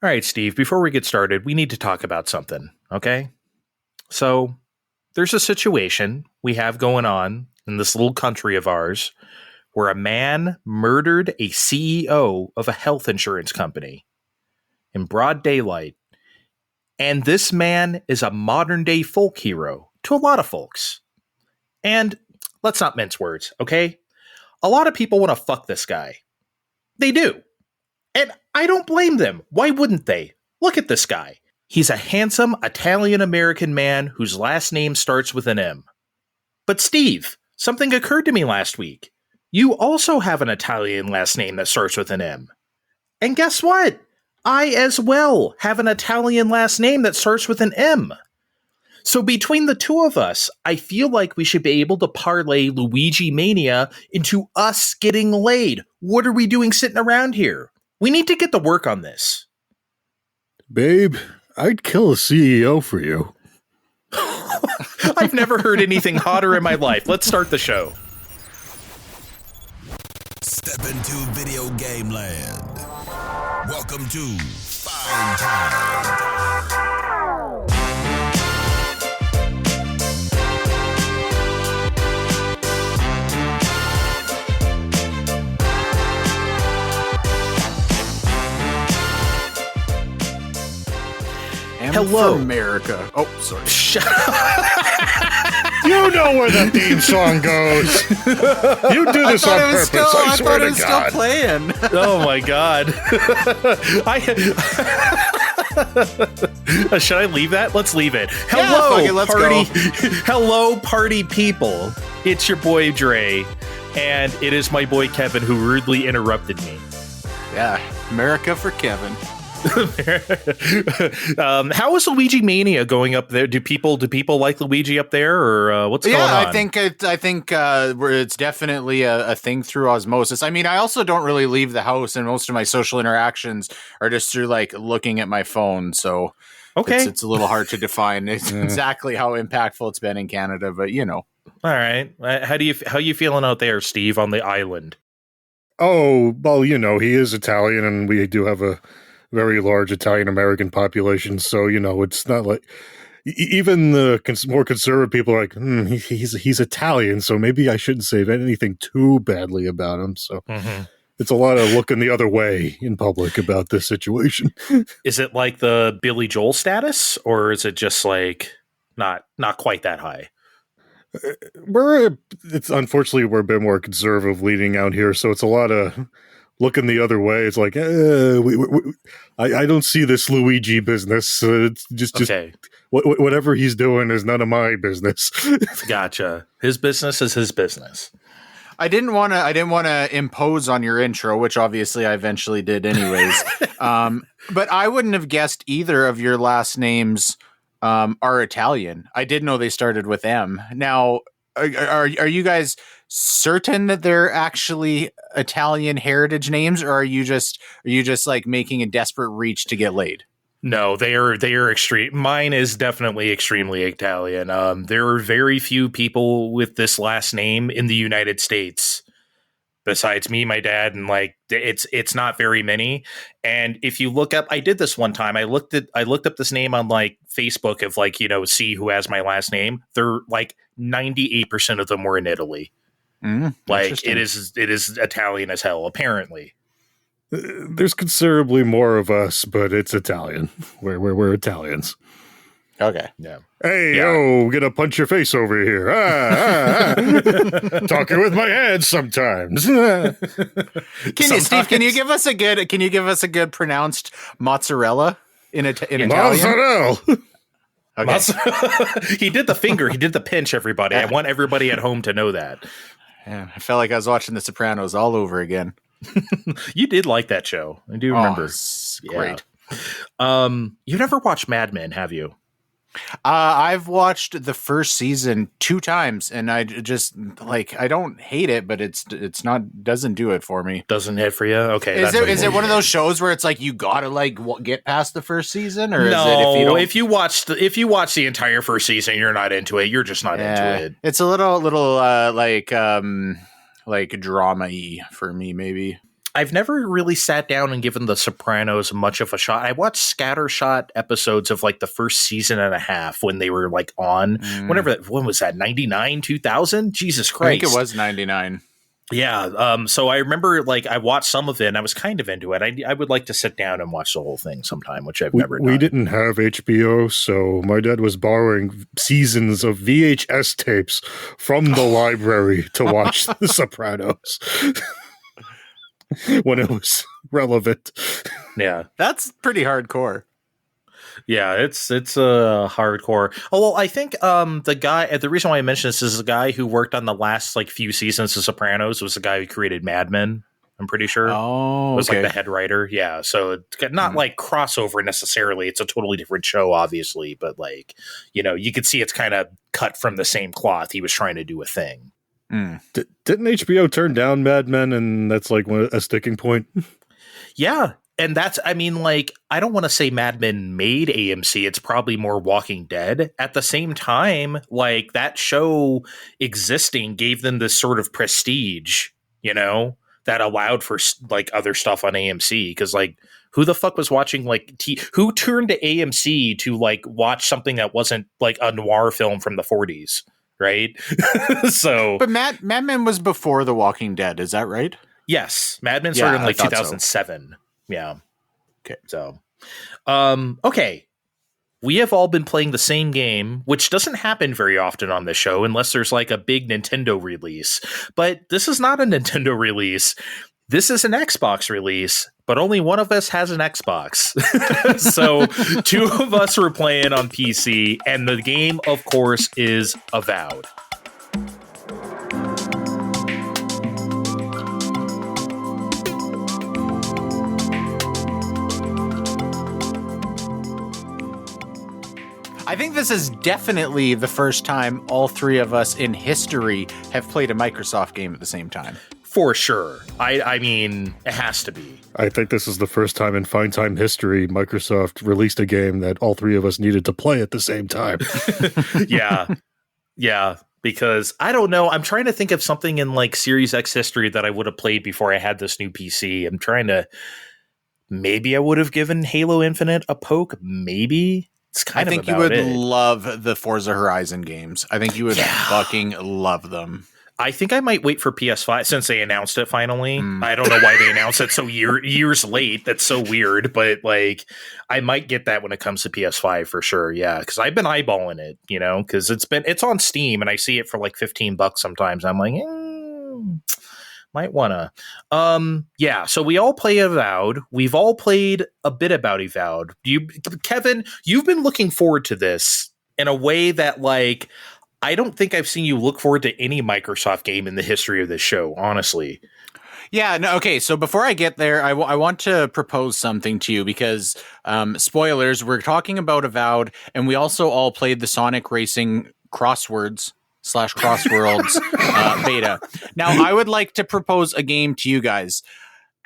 All right, Steve, before we get started, we need to talk about something, okay? So, there's a situation we have going on in this little country of ours where a man murdered a CEO of a health insurance company in broad daylight. And this man is a modern-day folk hero to a lot of folks. And let's not mince words, okay? A lot of people want to fuck this guy. They do. And I don't blame them. Why wouldn't they? Look at this guy. He's a handsome Italian-American man whose last name starts with an M. But Steve, something occurred to me last week. You also have an Italian last name that starts with an M. And guess what? I as well have an Italian last name that starts with an M. So between the two of us, I feel like we should be able to parlay Luigi Mania into us getting laid. What are we doing sitting around here? We need to get to work on this. Babe, I'd kill a CEO for you. I've never heard anything hotter in my life. Let's start the show. Step into video game land. Welcome to Fine Time. Hello, America. Oh, sorry. Shut up. You know where the theme song goes. You do this on purpose. I swear to God. Still playing. Oh my God. Should I leave that? Let's leave it. Hello, fuck it, let's party. go. Hello, party people. It's your boy Dre, and it is my boy Kevin who rudely interrupted me. Yeah, America for Kevin. How is Luigi Mania going up there? Do people like Luigi up there, or what's going on? Yeah, I think it's definitely a thing through osmosis. I mean, I also don't really leave the house, and most of my social interactions are just through like looking at my phone. So okay, it's a little hard to define exactly how impactful it's been in Canada, but you know. All right, how you feeling out there, Steve, on the island? Oh, well, you know, he is Italian, and we do have a very large Italian-American population, so, you know, it's not like... Even the more conservative people are like, he's Italian, so maybe I shouldn't say anything too badly about him, so... Mm-hmm. It's a lot of looking the other way in public about this situation. Is it like the Billy Joel status, or is it just, like, not quite that high? Unfortunately, we're a bit more conservative leading out here, so it's a lot of... looking the other way. It's like, I don't see this Luigi business. It's just okay. Whatever he's doing is none of my business. Gotcha. His business is his business. I didn't want to impose on your intro, which obviously I eventually did anyways. But I wouldn't have guessed either of your last names are Italian. I did know they started with M. Now, are you guys certain that they're actually Italian heritage names, or are you just like making a desperate reach to get laid? No, they are extreme. Mine is definitely extremely Italian. There are very few people with this last name in the United States besides me, my dad, and like it's not very many. And if you look up, I did this one time. I looked up this name on like Facebook of like, you know, see who has my last name. They're like 98% of them were in Italy. Like it is Italian as hell, apparently. There's considerably more of us, but it's Italian. We're Italians. Okay. Yeah. Hey, gonna punch your face over here. Talking with my hands sometimes. Steve, can you give us a good pronounced mozzarella in Italian? Mozzarella. Okay. He did the finger. He did the pinch, everybody. I want everybody at home to know that. Yeah, I felt like I was watching The Sopranos all over again. You did like that show. I do remember. Great. You've never watched Mad Men, have you? I've watched the first season 2 times, and I just like I don't hate it, but it's not doesn't do it for me. Doesn't hit for you? Okay. Is it one of those shows where it's like you gotta like get past the first season, or no? Is it if you watch the entire first season, you're not into it. You're just not into it. It's a little like drama-y for me, maybe. I've never really sat down and given The Sopranos much of a shot. I watched scattershot episodes of like the first season and a half when they were like on when was that? 99, 2000? Jesus Christ. I think it was 99. Yeah. So I remember like I watched some of it and I was kind of into it. I would like to sit down and watch the whole thing sometime, which I've never done. We didn't have HBO, so my dad was borrowing seasons of VHS tapes from the library to watch The Sopranos when it was relevant. Yeah. That's pretty hardcore. Yeah, it's hardcore. Oh well, I think the reason why I mentioned this is the guy who worked on the last like few seasons of Sopranos was the guy who created Mad Men. I'm pretty sure. Oh, was like the head writer. Yeah, so it's not like crossover necessarily. It's a totally different show, obviously, but like you could see it's kind of cut from the same cloth. He was trying to do a thing. Didn't HBO turn down Mad Men, and that's like a sticking point? Yeah. And that's, I mean, like, I don't want to say Mad Men made AMC. It's probably more Walking Dead. At the same time, like, that show existing gave them this sort of prestige, that allowed for, like, other stuff on AMC. Because, like, who the fuck was watching, like, who turned to AMC to, like, watch something that wasn't, like, a noir film from the 40s, right? So. But Mad Men was before The Walking Dead, is that right? Yes. Mad Men started in, like, 2007. So. Yeah. Okay. So, okay. We have all been playing the same game, which doesn't happen very often on this show unless there's like a big Nintendo release. But this is not a Nintendo release. This is an Xbox release, but only one of us has an Xbox. So 2 of us were playing on PC, and the game, of course, is Avowed. I think this is definitely the first time all 3 of us in history have played a Microsoft game at the same time. For sure. I mean, it has to be. I think this is the first time in Fine Time history Microsoft released a game that all 3 of us needed to play at the same time. Yeah. Yeah. Because I don't know. I'm trying to think of something in like Series X history that I would have played before I had this new PC. I'm trying to. Maybe I would have given Halo Infinite a poke. Maybe. It's kind of I think you would love the Forza Horizon games. I think you would fucking love them. I think I might wait for PS5 since they announced it finally. I don't know why they announced it so years late. That's so weird. But like, I might get that when it comes to PS5 for sure. Yeah, because I've been eyeballing it, because it's on Steam and I see it for like $15 sometimes. I'm like, might wanna. Yeah, so we all play Avowed. We've all played a bit about Avowed. Kevin, you've been looking forward to this in a way that, like, I don't think I've seen you look forward to any Microsoft game in the history of this show, honestly. Yeah, no, okay, so before I get there, I want to propose something to you because, spoilers, we're talking about Avowed, and we also all played the Sonic Racing CrossWorlds beta. Now, I would like to propose a game to you guys.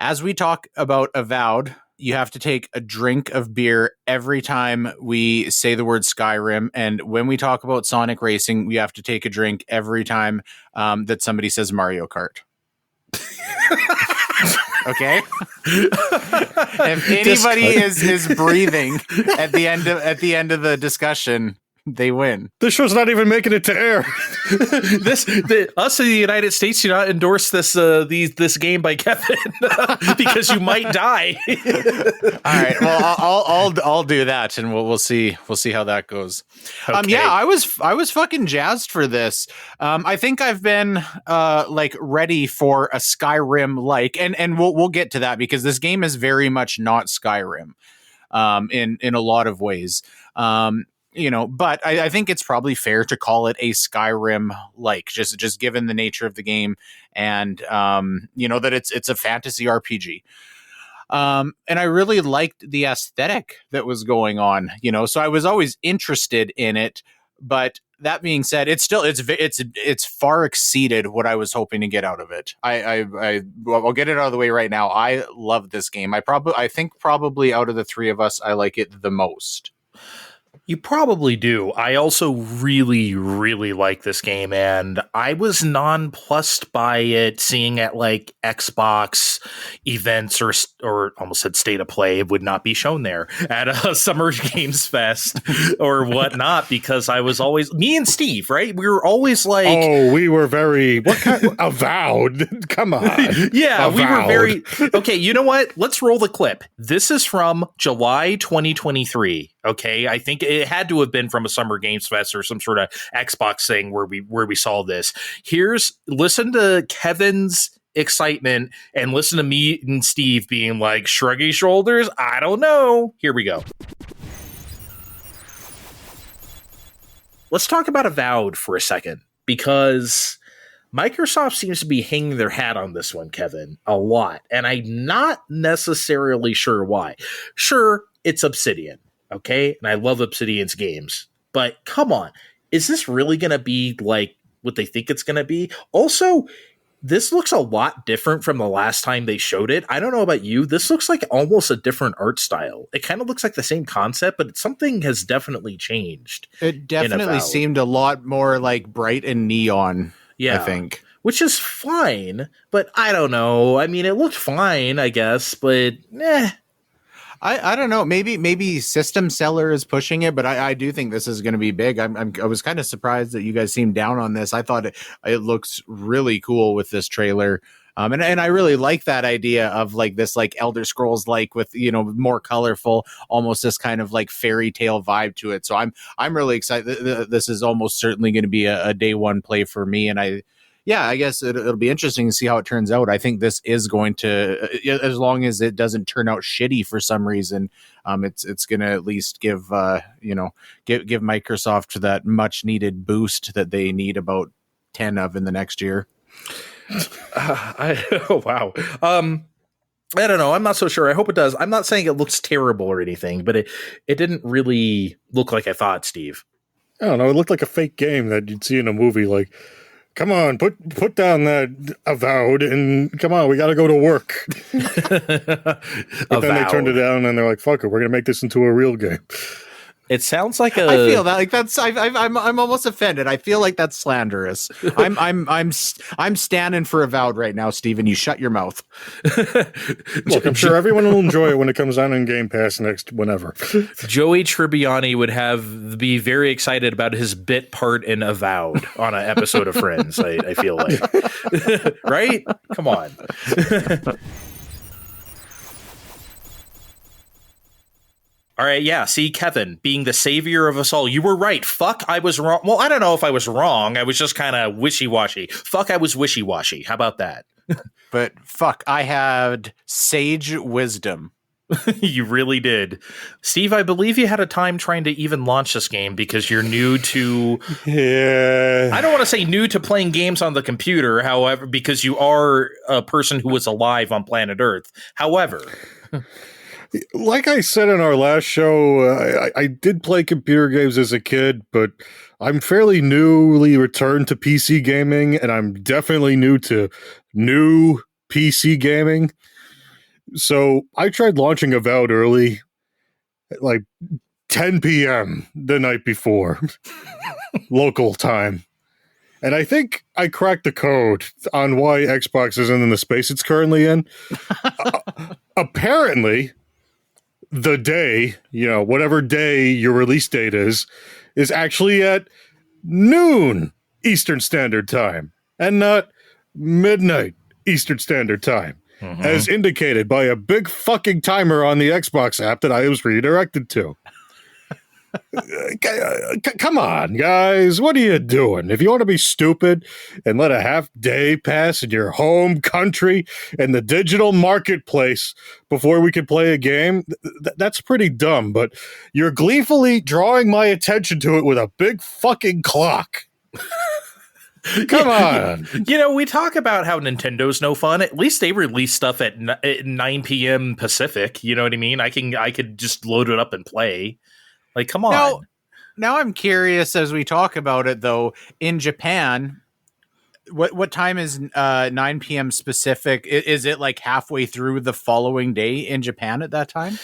As we talk about Avowed, you have to take a drink of beer every time we say the word Skyrim. And when we talk about Sonic Racing, we have to take a drink every time that somebody says Mario Kart. Okay? If anybody is breathing at the end of the discussion, they win. This show's not even making it to air. Us in the United States do not endorse this game by Kevin because you might die. All right. Well, I'll do that, and we'll see how that goes. Okay. Yeah, I was fucking jazzed for this. I think I've been like ready for a Skyrim like, and we'll get to that because this game is very much not Skyrim, in a lot of ways. But I think it's probably fair to call it a Skyrim-like, just given the nature of the game and, that it's a fantasy RPG. And I really liked the aesthetic that was going on, so I was always interested in it. But that being said, it's far exceeded what I was hoping to get out of it. I'll get it out of the way right now. I love this game. I think probably out of the 3 of us, I like it the most. You probably do. I also really, really like this game, and I was nonplussed by it seeing at like Xbox events or almost said State of Play. It would not be shown there at a Summer Games Fest or whatnot, because I was always, me and Steve, right? We were always like, oh, we were very, what kind, Avowed. Come on. yeah, Avowed. we were very, okay, you know what? Let's roll the clip. This is from July 2023. Okay, I think it had to have been from a Summer Games Fest or some sort of Xbox thing where we saw this. Listen to Kevin's excitement and listen to me and Steve being like shruggy shoulders. I don't know. Here we go. Let's talk about Avowed for a second, because Microsoft seems to be hanging their hat on this one, Kevin, a lot, and I'm not necessarily sure why. Sure, it's Obsidian. Okay, and I love Obsidian's games, but come on, is this really going to be like what they think it's going to be? Also, this looks a lot different from the last time they showed it. I don't know about you. This looks like almost a different art style. It kind of looks like the same concept, but something has definitely changed. It definitely seemed a lot more like bright and neon, yeah, I think. Which is fine, but I don't know. I mean, it looked fine, I guess, but I don't know. Maybe System Seller is pushing it, but I do think this is going to be big. I was kind of surprised that you guys seemed down on this. I thought it looks really cool with this trailer. And I really like that idea of like this like Elder Scrolls like with, you know, more colorful, almost this kind of like fairy tale vibe to it. So I'm really excited. This is almost certainly going to be a day one play for me. And I guess it'll be interesting to see how it turns out. I think this is going to, as long as it doesn't turn out shitty for some reason, it's going to at least give Microsoft that much needed boost that they need about 10 of in the next year. Wow. I don't know. I'm not so sure. I hope it does. I'm not saying it looks terrible or anything, but it didn't really look like I thought, Steve. I don't know. It looked like a fake game that you'd see in a movie. Like, come on, put down that Avowed and come on, we got to go to work. But then they turned it down and they're like, fuck it, we're going to make this into a real game. It sounds like I feel that like that's I'm almost offended. I feel like that's slanderous. I'm standing for Avowed right now, Steven. You shut your mouth. Look, I'm sure everyone will enjoy it when it comes out in Game Pass whenever. Joey Tribbiani would be very excited about his bit part in Avowed on an episode of Friends. I feel like, right? Come on. All right, yeah, see, Kevin, being the savior of us all, you were right. Fuck, I was wrong. Well, I don't know if I was wrong. I was just kind of wishy-washy. Fuck, I was wishy-washy. How about that? But fuck, I had sage wisdom. You really did. Steve, I believe you had a time trying to even launch this game because you're new to... Yeah. I don't want to say new to playing games on the computer, however, because you are a person who was alive on planet Earth. However... Like I said in our last show, I did play computer games as a kid, but I'm fairly newly returned to PC gaming, and I'm definitely new to new PC gaming. So I tried launching Avowed early, at like 10 p.m. the night before, local time. And I think I cracked the code on why Xbox isn't in the space it's currently in. Apparently... the day, whatever day your release date is actually at noon Eastern Standard Time and not midnight Eastern Standard Time, as indicated by a big fucking timer on the Xbox app that I was redirected to. Come on, guys. What are you doing? If you want to be stupid and let a half day pass in your home country and the digital marketplace before we can play a game, that's pretty dumb. But you're gleefully drawing my attention to it with a big fucking clock. Come on. We talk about how Nintendo's no fun. At least they release stuff at 9 p.m. Pacific. You know what I mean? I could just load it up and play. Like, come on. Now I'm curious as we talk about it, though. In Japan, what time is 9 p.m. specific? Is it like halfway through the following day in Japan at that time?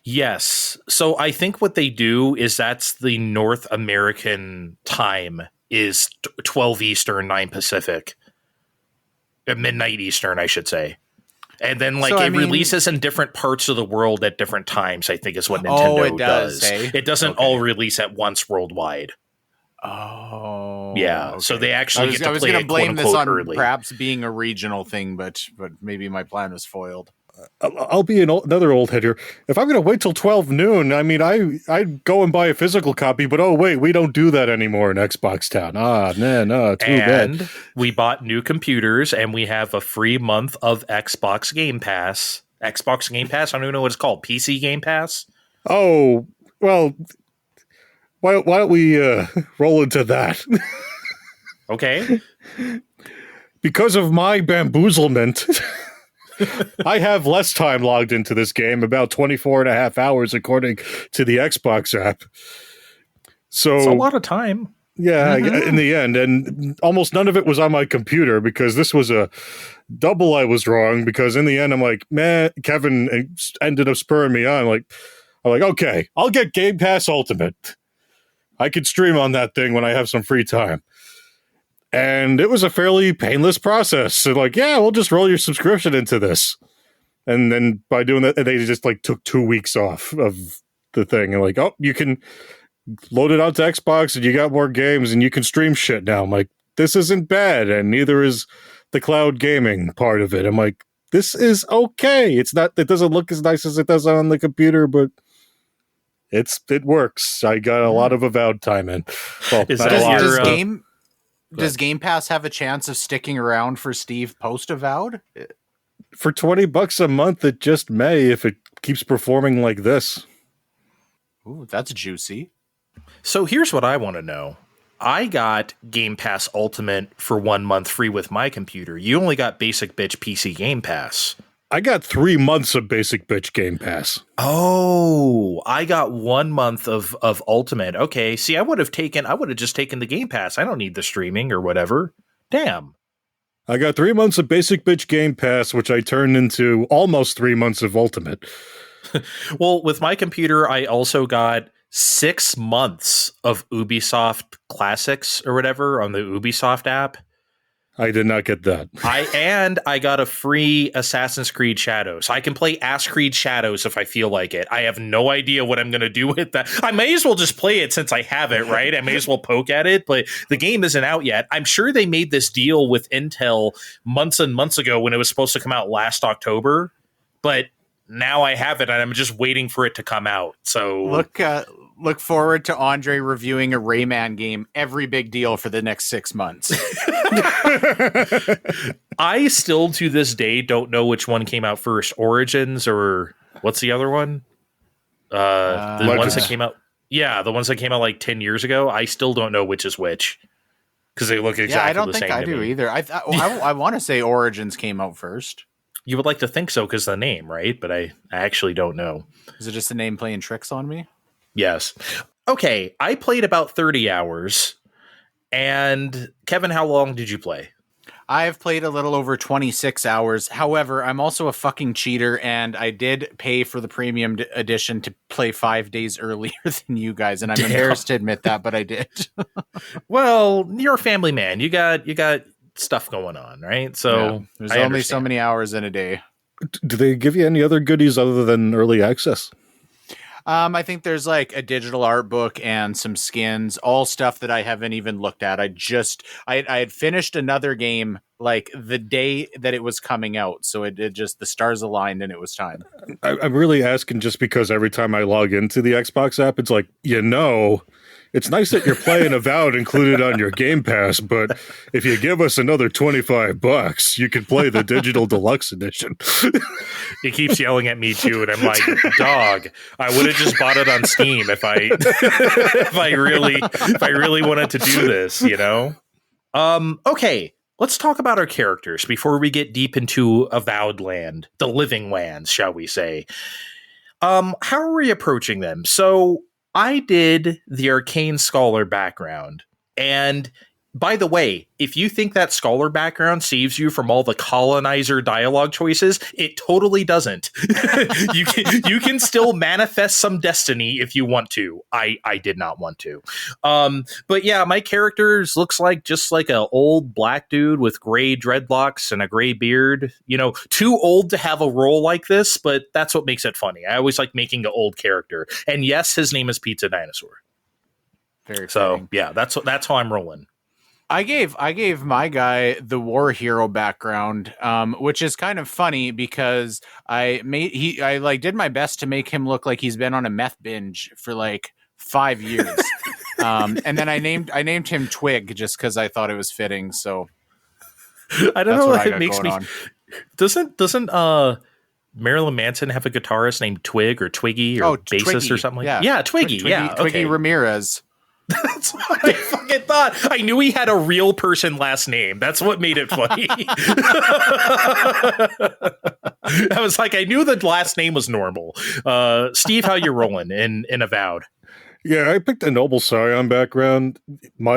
Yes. So I think what they do is that's the North American time is 12 Eastern, 9 Pacific. Midnight Eastern, I should say. And then like releases in different parts of the world at different times, I think is what Nintendo does. Hey? It doesn't all release at once worldwide. Oh. Yeah. Okay. So they actually get to play it, I was going to blame this on early. perhaps being a regional thing, but maybe my plan was foiled. I'll be another old head here. If I'm going to wait till 12 noon, I mean, I'd go and buy a physical copy, but oh, wait, we don't do that anymore in Xbox Town. No, too bad. And we bought new computers, and we have a free month of Xbox Game Pass. Xbox Game Pass? I don't even know what it's called. PC Game Pass? Oh, well, why don't we roll into that? Okay. Because of my bamboozlement... I have less time logged into this game, about 24 and a half hours, according to the Xbox app. So it's a lot of time. Yeah, in the end. And almost none of it was on my computer because this was a double I was wrong because in the end, I'm like, man, Kevin ended up spurring me on. I'm like, okay, I'll get Game Pass Ultimate. I could stream on that thing when I have some free time. And it was a fairly painless process. So like, yeah, we'll just roll your subscription into this. And then by doing that, they just like took 2 weeks off of the thing. And like, oh, you can load it onto Xbox and you got more games and you can stream shit now. I'm like, this isn't bad. And neither is the cloud gaming part of it. I'm like, this is okay. It doesn't look as nice as it does on the computer, but it works. I got a lot of Avowed time in. Well, does Game Pass have a chance of sticking around for Steve post Avowed? For $20 a month, it just may if it keeps performing like this. Ooh, that's juicy. So here's what I want to know. I got Game Pass Ultimate for 1 month free with my computer. You only got Basic Bitch PC Game Pass. I got 3 months of Basic Bitch Game Pass. Oh, I got 1 month of Ultimate. Okay, see, I would have just taken the Game Pass. I don't need the streaming or whatever. Damn. I got 3 months of Basic Bitch Game Pass, which I turned into almost 3 months of Ultimate. Well, with my computer, I also got 6 months of Ubisoft Classics or whatever on the Ubisoft app. I did not get that. I got a free Assassin's Creed Shadows. I can play Ass Creed Shadows if I feel like it. I have no idea what I'm going to do with that. I may as well just play it since I have it, right? I may as well poke at it, but the game isn't out yet. I'm sure they made this deal with Intel months and months ago when it was supposed to come out last October, but now I have it and I'm just waiting for it to come out. So look forward to Andre reviewing a Rayman game every big deal for the next 6 months. I still to this day don't know which one came out first, Origins or what's the other one? The ones that came out. Yeah, the ones that came out like 10 years ago. I still don't know which is which because they look exactly the same. I don't think I do either. I want to say Origins came out first. You would like to think so because the name, right? But I actually don't know. Is it just the name playing tricks on me? Yes. Okay, I played about 30 hours. And Kevin, how long did you play? I have played a little over 26 hours. However, I'm also a fucking cheater, and I did pay for the premium edition to play 5 days earlier than you guys, and I'm embarrassed to admit that, but I did. Well, you're a family man. You got stuff going on, right? So yeah, there's only so many hours in a day. Do they give you any other goodies other than early access? I think there's like a digital art book and some skins, all stuff that I haven't even looked at. I had finished another game like the day that it was coming out. So it just, the stars aligned and it was time. I'm really asking just because every time I log into the Xbox app, it's like, it's nice that you're playing Avowed included on your Game Pass, but if you give us another $25, you can play the digital deluxe edition. He keeps yelling at me too, and I'm like, dog, I would have just bought it on Steam if I really wanted to do this, Okay, let's talk about our characters before we get deep into Avowed land, the living lands, shall we say. How are we approaching them? So I did the Arcane Scholar background, and By the way, if you think that scholar background saves you from all the colonizer dialogue choices, it totally doesn't. you can still manifest some destiny if you want to. I did not want to. But yeah, my character looks like just like an old black dude with gray dreadlocks and a gray beard. You know, too old to have a role like this, but that's what makes it funny. I always like making an old character. And yes, his name is Pizza Dinosaur. Very so fitting. yeah, that's how I'm rolling. I gave my guy the war hero background, which is kind of funny because I did my best to make him look like he's been on a meth binge for like 5 years. And then I named him Twig just because I thought it was fitting. So I don't know what it makes me. Doesn't Marilyn Manson have a guitarist named Twig or Twiggy or bassist Twiggy. or something? Yeah, Twiggy. Twiggy Ramirez. That's what I fucking thought. I knew he had a real person last name. That's what made it funny. I was like, I knew the last name was normal. Steve, how you rolling in Avowed? Yeah, I picked a Noble Scion background.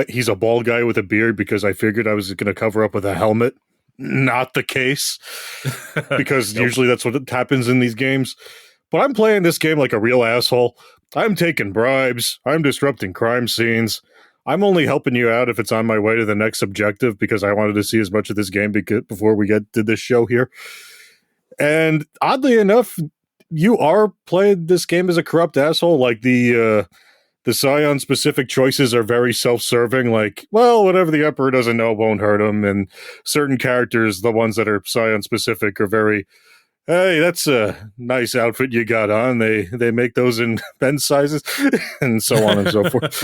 He's a bald guy with a beard because I figured I was going to cover up with a helmet. Not the case, because usually that's what happens in these games. But I'm playing this game like a real asshole. I'm taking bribes. I'm disrupting crime scenes. I'm only helping you out if it's on my way to the next objective because I wanted to see as much of this game before we get to this show here. And oddly enough, you are playing this game as a corrupt asshole. Like the Scion specific choices are very self-serving. Like, well, whatever the Emperor doesn't know won't hurt him. And certain characters, the ones that are Scion specific, are very, hey, that's a nice outfit you got on. They make those in men's sizes, and so on and so forth.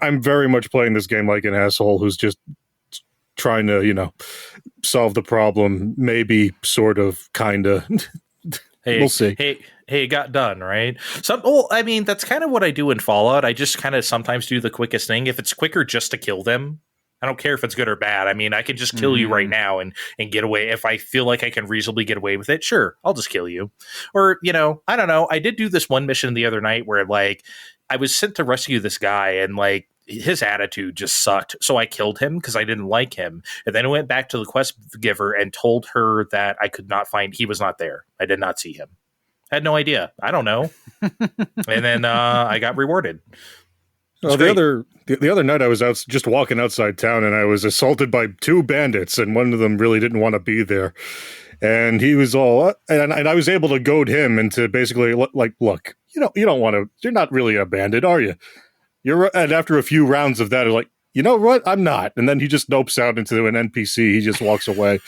I'm very much playing this game like an asshole who's just trying to, solve the problem. Maybe, sort of, kind of. Hey, we'll see. Hey, it got done, right? That's kind of what I do in Fallout. I just kind of sometimes do the quickest thing. If it's quicker just to kill them, I don't care if it's good or bad. I mean, I can just kill you right now and get away. If I feel like I can reasonably get away with it, sure, I'll just kill you. Or, I don't know. I did do this one mission the other night where, like, I was sent to rescue this guy and, like, his attitude just sucked. So I killed him because I didn't like him. And then I went back to the quest giver and told her that I could not find, he was not there. I did not see him. I had no idea. I don't know. And then I got rewarded. Well, the other night I was just walking outside town and I was assaulted by 2 bandits, and one of them really didn't want to be there. And he was all, and I was able to goad him into basically like, look, you don't want to, you're not really a bandit, are you? And after a few rounds of that, like, you know what? I'm not. And then he just nopes out into an NPC. He just walks away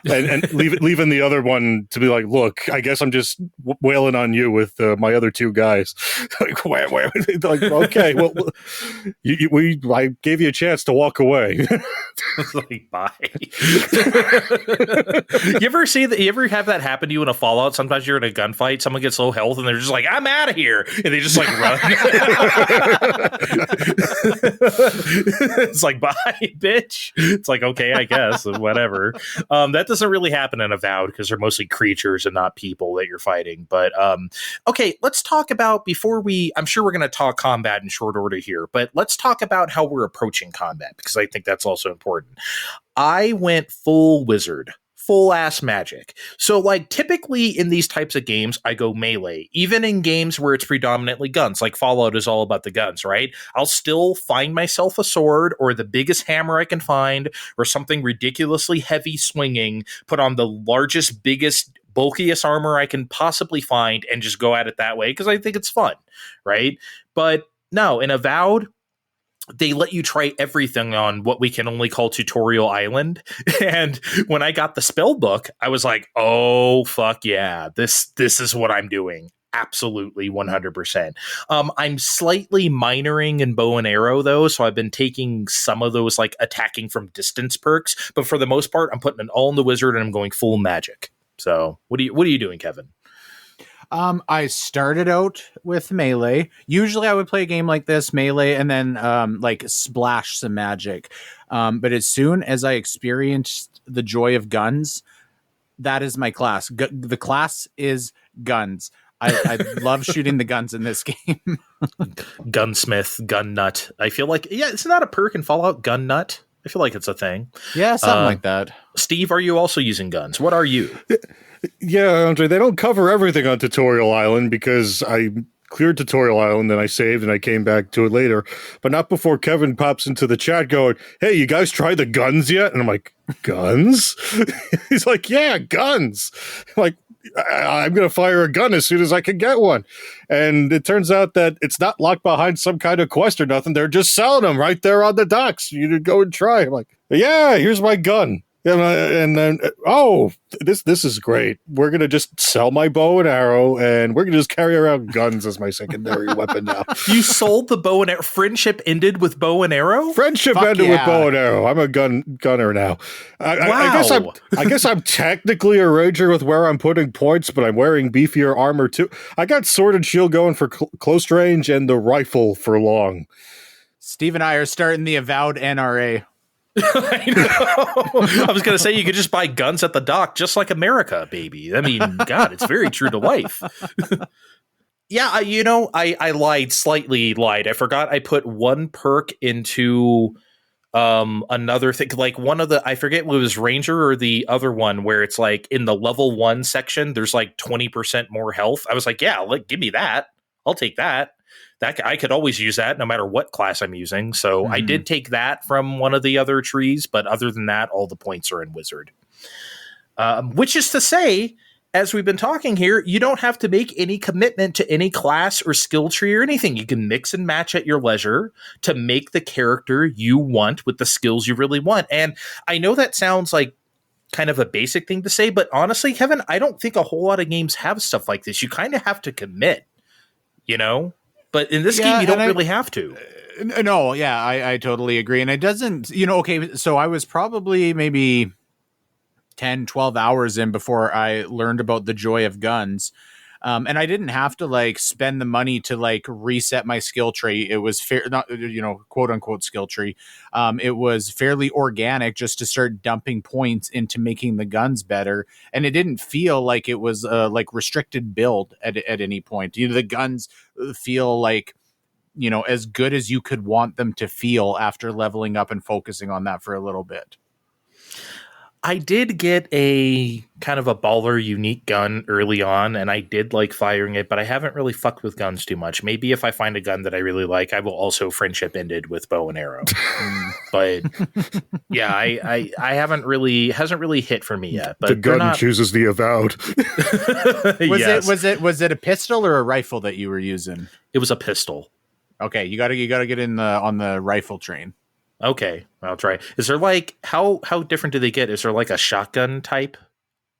and leaving the other one to be like, look, I guess I'm just wailing on you with my other 2 guys. Like, like, okay, well, I gave you a chance to walk away. Like, bye. You ever have that happen to you in a Fallout? Sometimes you're in a gunfight, someone gets low health, and they're just like, I'm out of here. And they just like run. It's like, bye, bitch. It's like, okay, I guess, whatever. That doesn't really happen in Avowed because they're mostly creatures and not people that you're fighting. But okay, let's talk about I'm sure we're going to talk combat in short order here, but let's talk about how we're approaching combat because I think that's also important. I went full wizard. Full ass magic. So, like, typically in these types of games, I go melee. Even in games where it's predominantly guns, like Fallout is all about the guns, right? I'll still find myself a sword or the biggest hammer I can find or something ridiculously heavy swinging, put on the largest, biggest, bulkiest armor I can possibly find and just go at it that way because I think it's fun, right? But no, in Avowed, they let you try everything on what we can only call Tutorial Island. And when I got the spell book, I was like, oh, fuck yeah, this is what I'm doing. Absolutely, 100%. I'm slightly minoring in bow and arrow, though, so I've been taking some of those, like, attacking from distance perks. But for the most part, I'm putting it all in the wizard and I'm going full magic. So what are you doing, Kevin? I started out with melee. Usually I would play a game like this, melee, and then like splash some magic. But as soon as I experienced the joy of guns, that is my class. The class is guns. I love shooting the guns in this game. Gunsmith, gun nut. I feel like, yeah, it's not a perk in Fallout, gun nut. I feel like it's a thing. Yeah, something like that. Steve, are you also using guns? What are you? Yeah, Andre, they don't cover everything on Tutorial Island because I cleared Tutorial Island, then I saved and I came back to it later, but not before Kevin pops into the chat going, "Hey, you guys tried the guns yet?" And I'm like, "Guns?" He's like, "Yeah, guns." I'm like, I'm going to fire a gun as soon as I can get one. And it turns out that it's not locked behind some kind of quest or nothing. They're just selling them right there on the docks. You to go and try. I'm like, "Yeah, here's my gun." And then, oh, this is great. We're going to just sell my bow and arrow, and we're going to just carry around guns as my secondary weapon now. You sold the bow and arrow? Friendship ended with bow and arrow? Friendship ended with bow and arrow. I'm a gunner now. I guess I'm technically a ranger with where I'm putting points, but I'm wearing beefier armor too. I got sword and shield going for close range and the rifle for long. Steve and I are starting the Avowed NRA. I know. I was going to say you could just buy guns at the dock, just like America, baby. I mean, God, it's very true to life. Yeah, I slightly lied. I forgot I put one perk into another thing. Like one of I forget what it was, Ranger or the other one, where it's like in the level 1 section, there's like 20% more health. I was like, yeah, give me that. I'll take that. I could always use that no matter what class I'm using. So I did take that from one of the other trees, but other than that, all the points are in Wizard. Which is to say, as we've been talking here, you don't have to make any commitment to any class or skill tree or anything. You can mix and match at your leisure to make the character you want with the skills you really want. And I know that sounds like kind of a basic thing to say, but honestly, Kevin, I don't think a whole lot of games have stuff like this. You kind of have to commit, But in this game, you don't really have to. No, yeah, I totally agree. And it doesn't, okay, so I was probably maybe 10, 12 hours in before I learned about the joy of guns. And I didn't have to spend the money to reset my skill tree. It was fair, not, quote unquote skill tree. It was fairly organic just to start dumping points into making the guns better. And it didn't feel like it was restricted build at any point. The guns feel as good as you could want them to feel after leveling up and focusing on that for a little bit. I did get a kind of a baller unique gun early on, and I did like firing it, but I haven't really fucked with guns too much. Maybe if I find a gun that I really like, I will also friendship ended with bow and arrow. But yeah, I hasn't really hit for me yet. But the gun chooses the Avowed. Was it a pistol or a rifle that you were using? It was a pistol. Okay, you gotta get in on the rifle train. Okay, I'll try. Is there how different do they get? Is there a shotgun type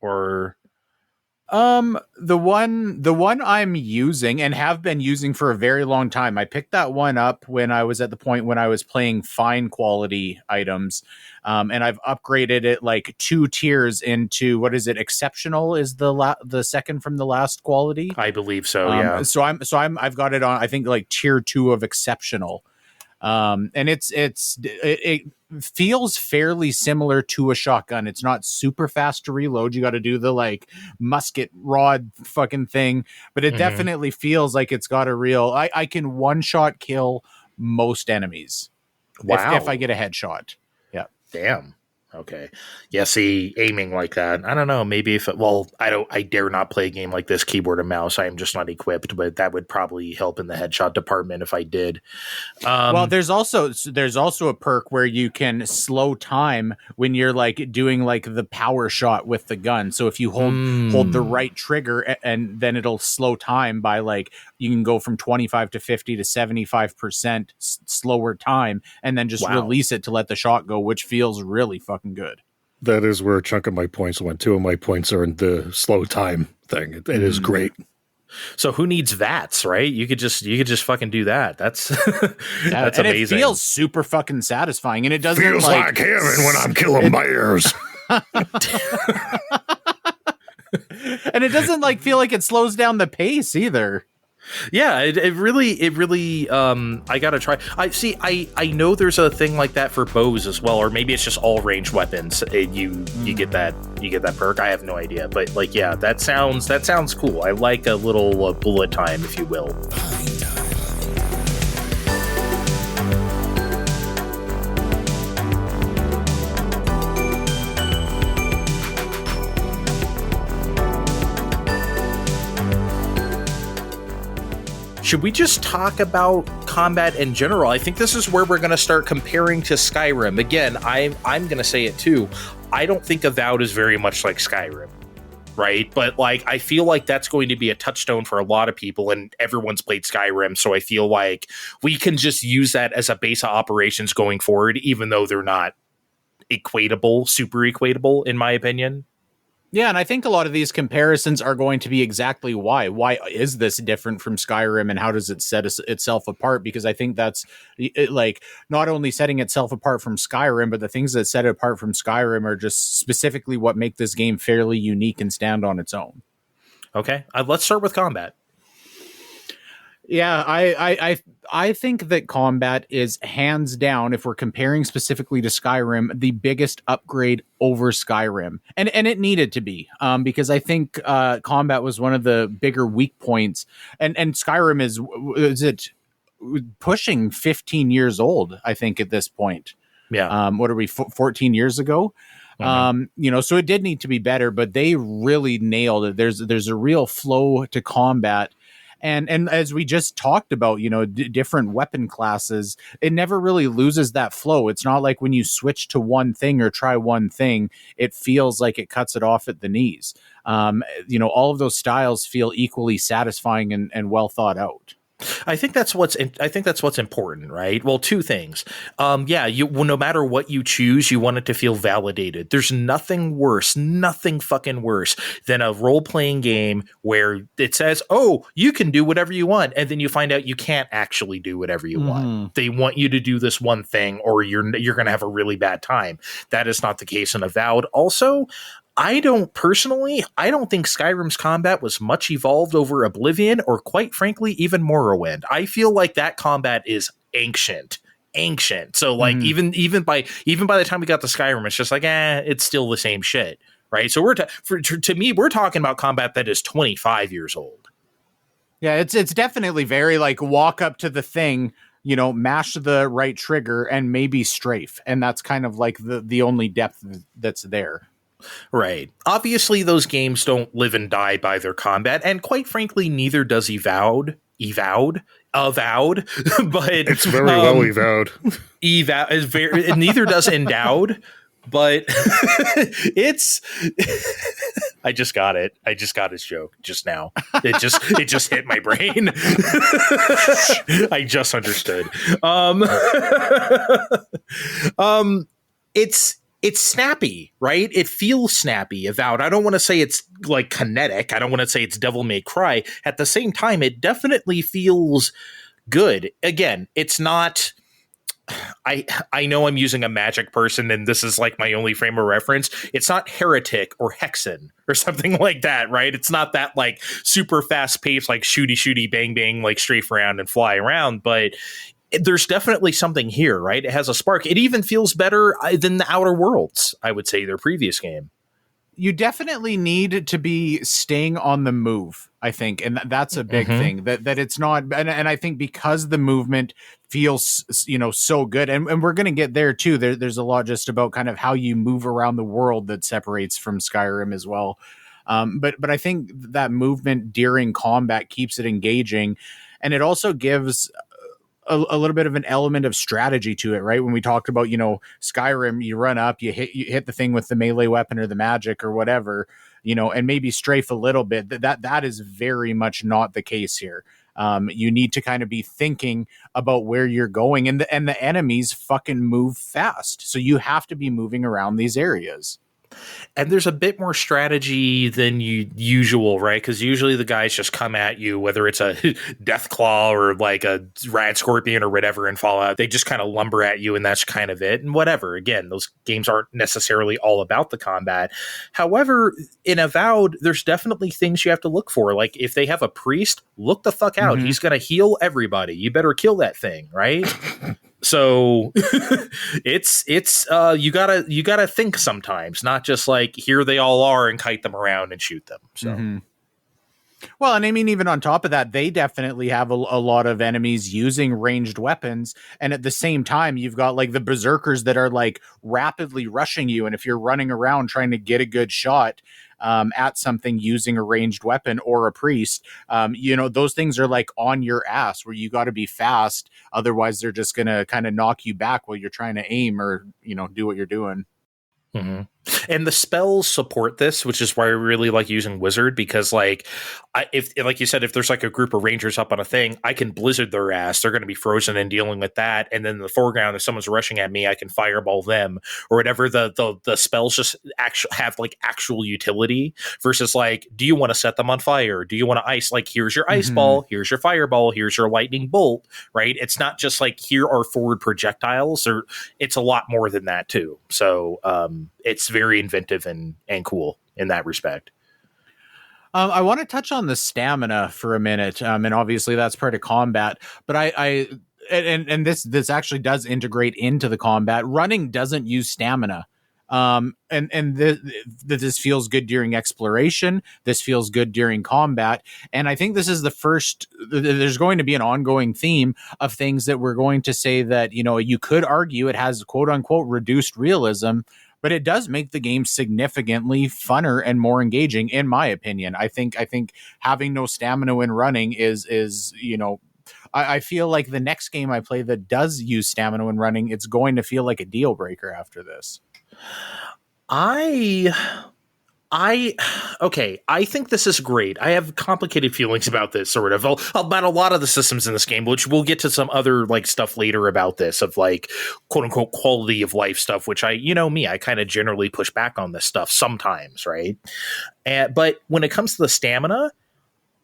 or? The one I'm using and have been using for a very long time. I picked that one up when I was at the point when I was playing fine quality items. And I've upgraded it 2 tiers into, what is it? Exceptional is the second from the last quality. I believe so. Yeah. So I've got it on, I think tier 2 of exceptional. And it feels fairly similar to a shotgun. It's not super fast to reload. You got to do the musket rod fucking thing, but it definitely feels like it's got a real, I can one shot kill most enemies. Wow. If I get a headshot. Yeah. Damn. Okay. Yeah, see, aiming like that. I don't know. Maybe I dare not play a game like this keyboard and mouse. I am just not equipped, but that would probably help in the headshot department if I did. Well, there's also a perk where you can slow time when you're doing the power shot with the gun. So if you hold the right trigger and then it'll slow time by you can go from 25 to 50 to 75% slower time and then just release it to let the shot go, which feels really fucking good. That is where a chunk of my points went. 2 of my points are in the slow time thing. It is great. So who needs VATS, right? You could just fucking do that. That's that's and amazing. It feels super fucking satisfying, and it doesn't feels like heaven when I'm killing bears. And it doesn't feel like it slows down the pace either. Yeah, it really, I gotta try. I know there's a thing like that for bows as well, or maybe it's just all ranged weapons. You get that perk. I have no idea, but like, yeah, that sounds cool. I like a little bullet time, if you will. Should we just talk about combat in general? I think this is where we're going to start comparing to Skyrim. Again, I'm going to say it too. I don't think Avowed is very much like Skyrim, right? But like, I feel like that's going to be a touchstone for a lot of people, and everyone's played Skyrim, so I feel like we can just use that as a base of operations going forward, even though they're not super equatable, in my opinion. Yeah, and I think a lot of these comparisons are going to be exactly why. Why is this different from Skyrim, and how does it set itself apart? Because I think that's like not only setting itself apart from Skyrim, but the things that set it apart from Skyrim are just specifically what make this game fairly unique and stand on its own. Okay, let's start with combat. Yeah, I think that combat is hands down, if we're comparing specifically to Skyrim, the biggest upgrade over Skyrim, and it needed to be, because I think combat was one of the bigger weak points, and Skyrim is it pushing 15 years old, I think, at this point. Yeah. What are we, 14 years ago? Mm-hmm. So it did need to be better, but they really nailed it. There's a real flow to combat. And as we just talked about, different weapon classes, it never really loses that flow. It's not like when you switch to one thing or try one thing, it feels like it cuts it off at the knees. All of those styles feel equally satisfying and well thought out. I think that's what's important, right? Well, two things. No matter what you choose, you want it to feel validated. There's nothing fucking worse than a role-playing game where it says, "Oh, you can do whatever you want," and then you find out you can't actually do whatever you want. They want you to do this one thing, or you're going to have a really bad time. That is not the case in Avowed. Also, I don't think Skyrim's combat was much evolved over Oblivion, or quite frankly, even Morrowind. I feel like that combat is ancient. So like, even by the time we got to Skyrim, it's just like, it's still the same shit, right? So to me, we're talking about combat that is 25 years old. Yeah, it's definitely very like walk up to the thing, mash the right trigger and maybe strafe, and that's kind of like the only depth that's there. Right. Obviously, those games don't live and die by their combat, and quite frankly, neither does Avowed. But it's very well Avowed. Is very. Neither does Endowed, but it's. I just got it. I just got his joke just now. It just hit my brain. I just understood. It's snappy, right? It feels snappy. Avowed. I don't want to say it's like kinetic. I don't want to say it's Devil May Cry. At the same time, it definitely feels good. Again, it's not. I know I'm using a magic person, and this is like my only frame of reference. It's not Heretic or Hexen or something like that, right? It's not that like super fast paced, like shooty, bang, bang, like strafe around and fly around, but there's definitely something here, right? It has a spark. It even feels better than the Outer Worlds, I would say, their previous game. You definitely need to be staying on the move, I think, and that's a big thing. That it's not, and I think because the movement feels, so good, and we're going to get there too. There's a lot just about kind of how you move around the world that separates from Skyrim as well. But I think that movement during combat keeps it engaging, and it also gives a little bit of an element of strategy to it, right? When we talked about, Skyrim, you run up, you hit the thing with the melee weapon or the magic or whatever, and maybe strafe a little bit. That is very much not the case here. You need to kind of be thinking about where you're going, and the enemies fucking move fast. So you have to be moving around these areas. And there's a bit more strategy than usual, right? Because usually the guys just come at you, whether it's a death claw or like a rad scorpion or whatever in Fallout. They just kind of lumber at you, and that's kind of it. And whatever. Again, those games aren't necessarily all about the combat. However, in Avowed, there's definitely things you have to look for. Like if they have a priest, look the fuck out. He's going to heal everybody. You better kill that thing, right? So it's you gotta think sometimes, not just like here they all are and kite them around and shoot them. So well, and I mean, even on top of that, they definitely have a lot of enemies using ranged weapons. And at the same time, you've got like the berserkers that are like rapidly rushing you. And if you're running around trying to get a good shot at something using a ranged weapon or a priest, those things are like on your ass where you got to be fast. Otherwise, they're just going to kind of knock you back while you're trying to aim or, do what you're doing. Mm-hmm. And the spells support this, which is why I really like using Wizard, because if like you said, if there's like a group of rangers up on a thing, I can blizzard their ass. They're going to be frozen and dealing with that. And then in the foreground, if someone's rushing at me, I can fireball them or whatever. The spells just have like actual utility versus like, do you want to set them on fire? Do you want to ice? Like, here's your ice ball, here's your fireball, here's your lightning bolt, right? It's not just like, here are forward projectiles, or it's a lot more than that too. So it's very inventive and cool in that respect. I want to touch on the stamina for a minute, and obviously that's part of combat. But this actually does integrate into the combat. Running doesn't use stamina, this feels good during exploration. This feels good during combat, and I think this is the first. There's going to be an ongoing theme of things that we're going to say that you could argue it has quote unquote reduced realism. But it does make the game significantly funner and more engaging, in my opinion. I think having no stamina when running is I feel like the next game I play that does use stamina when running, it's going to feel like a deal breaker after this. I think this is great. I have complicated feelings about this, sort of, about a lot of the systems in this game, which we'll get to some other like stuff later about this, of like quote unquote quality of life stuff, which I kind of generally push back on this stuff sometimes, right? But when it comes to the stamina,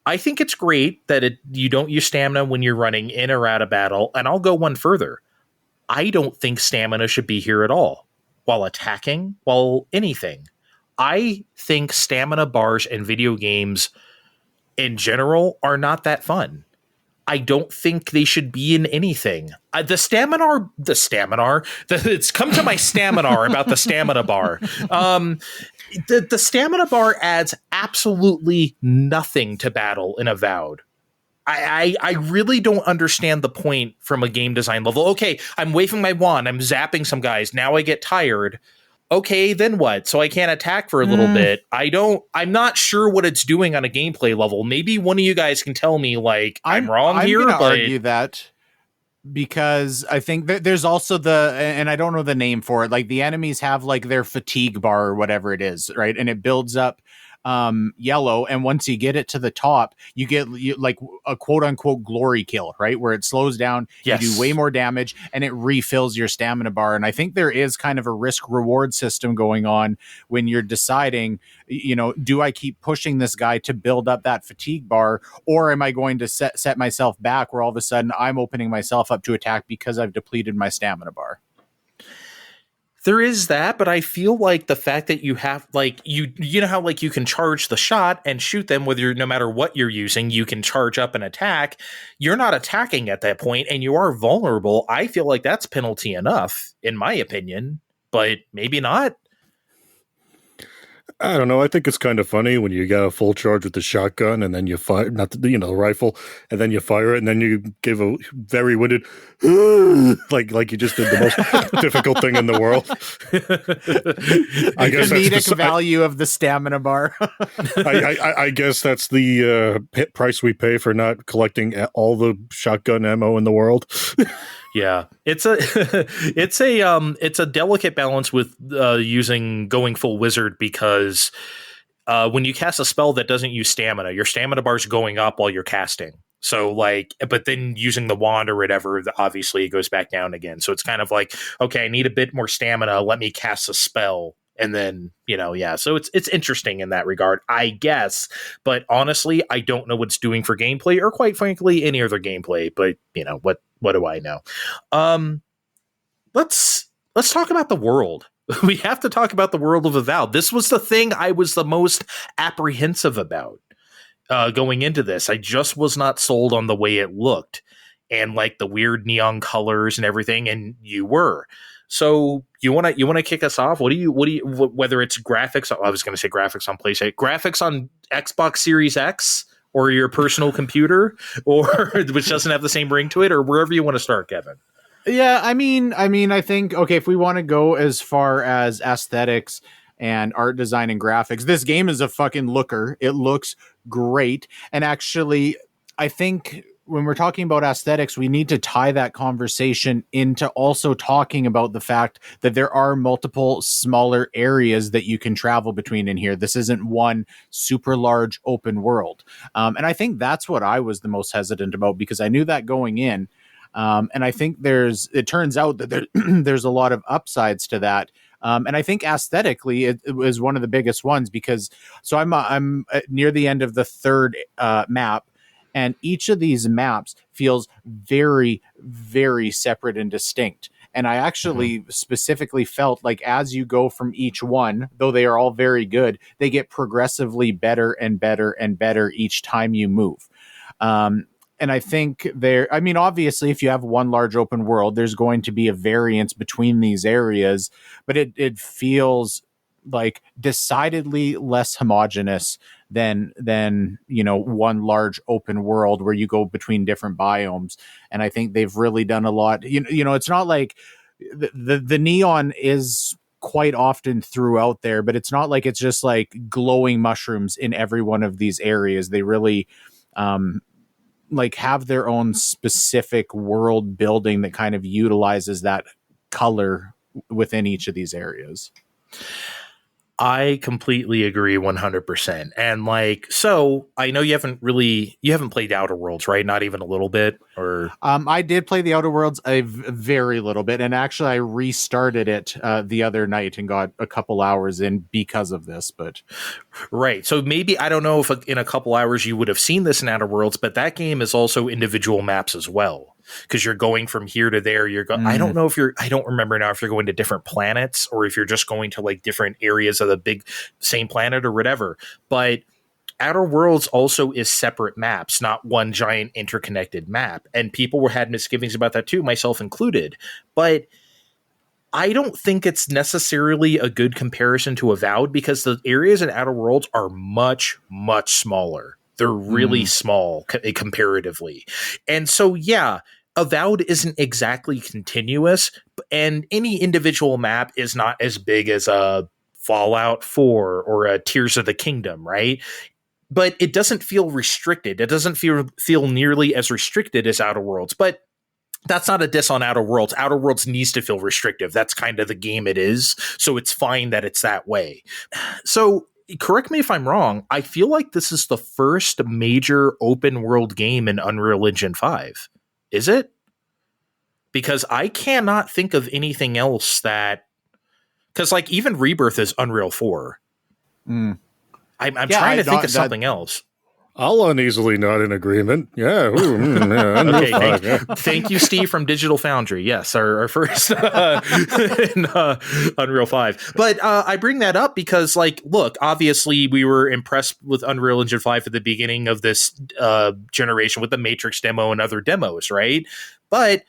I think it's great that you don't use stamina when you're running in or out of battle. And I'll go one further. I don't think stamina should be here at all while attacking, while anything. I think stamina bars in video games in general are not that fun. I don't think they should be in anything. It's come to my stamina about the stamina bar. The stamina bar adds absolutely nothing to battle in Avowed. I really don't understand the point from a game design level. Okay, I'm waving my wand, I'm zapping some guys, now I get tired. Okay, then what? So I can't attack for a little bit. I'm not sure what it's doing on a gameplay level. Maybe one of you guys can tell me, like, I'm wrong here. I'm going to argue that, because I think that there's also and I don't know the name for it, like the enemies have like their fatigue bar or whatever it is, right? And it builds up yellow, and once you get it to the top, you get like a quote unquote glory kill, right, where it slows down. Yes. You do way more damage and it refills your stamina bar. And I think there is kind of a risk reward system going on when you're deciding, do I keep pushing this guy to build up that fatigue bar, or am I going to set myself back where all of a sudden I'm opening myself up to attack because I've depleted my stamina bar? There is that, but I feel like the fact that you have, like, you know how, like, you can charge the shot and shoot them no matter what you're using, you can charge up and attack. You're not attacking at that point, and you are vulnerable. I feel like that's penalty enough, in my opinion, but maybe not. I don't know. I think it's kind of funny when you got a full charge with the shotgun and then you fire, the rifle, and then you fire it, and then you give a very winded, like you just did the most difficult thing in the world. I guess the comedic value of the stamina bar. I guess that's the price we pay for not collecting all the shotgun ammo in the world. Yeah, it's a delicate balance with going full wizard, because when you cast a spell that doesn't use stamina, your stamina bar's going up while you're casting. So but then using the wand or whatever, obviously it goes back down again. So it's kind of like, okay, I need a bit more stamina. Let me cast a spell And then, so it's interesting in that regard, I guess. But honestly, I don't know what it's doing for gameplay or quite frankly, any other gameplay. But, what do I know? Let's talk about the world. We have to talk about the world of Avowed. This was the thing I was the most apprehensive about going into this. I just was not sold on the way it looked and like the weird neon colors and everything. And you were. So you want to kick us off? What do you whether it's graphics? I was going to say graphics on PlayStation, graphics on Xbox Series X or your personal computer, or which doesn't have the same ring to it, or wherever you want to start, Kevin. Yeah, I mean, I think, okay, if we want to go as far as aesthetics and art design and graphics, this game is a fucking looker. It looks great. And actually, I think when we're talking about aesthetics, we need to tie that conversation into also talking about the fact that there are multiple smaller areas that you can travel between in here. This isn't one super large open world. And I think that's what I was the most hesitant about, because I knew that going in. And I think it turns out that there's a lot of upsides to that. And I think aesthetically, it was one of the biggest ones, because so I'm near the end of the third map, and each of these maps feels very, very separate and distinct. And I actually specifically felt like as you go from each one, though they are all very good, they get progressively better and better and better each time you move. And I think obviously, if you have one large open world, there's going to be a variance between these areas, but it feels like decidedly less homogenous than one large open world where you go between different biomes. And I think they've really done a lot. It's not like the neon is quite often throughout there, but it's not like it's just like glowing mushrooms in every one of these areas. They really have their own specific world building that kind of utilizes that color within each of these areas. I completely agree 100%. And so I know you haven't played Outer Worlds, right? Not even a little bit, or I did play the Outer Worlds a very little bit, and actually I restarted it the other night and got a couple hours in because of this. But right, so maybe I don't know if in a couple hours you would have seen this in Outer Worlds, but that game is also individual maps as well. Because you're going from here to there. I don't know I don't remember now if you're going to different planets or if you're just going to different areas of the big same planet or whatever. But Outer Worlds also is separate maps, not one giant interconnected map. And people had misgivings about that too, myself included. But I don't think it's necessarily a good comparison to Avowed, because the areas in Outer Worlds are much, much smaller. They're really small comparatively. And so, yeah, Avowed isn't exactly continuous, and any individual map is not as big as a Fallout 4 or a Tears of the Kingdom, right? But it doesn't feel restricted. It doesn't feel nearly as restricted as Outer Worlds. But that's not a diss on Outer Worlds. Outer Worlds needs to feel restrictive. That's kind of the game it is. So it's fine that it's that way. So correct me if I'm wrong. I feel like this is the first major open world game in Unreal Engine 5. Is it? Because I cannot think of anything else because even Rebirth is Unreal 4. I'm trying to think of something else. I'll uneasily nod in agreement. Yeah. Okay. Thank you, Steve from Digital Foundry. Yes, our first in Unreal 5. But I bring that up because, look, obviously we were impressed with Unreal Engine 5 at the beginning of this generation with the Matrix demo and other demos, right? But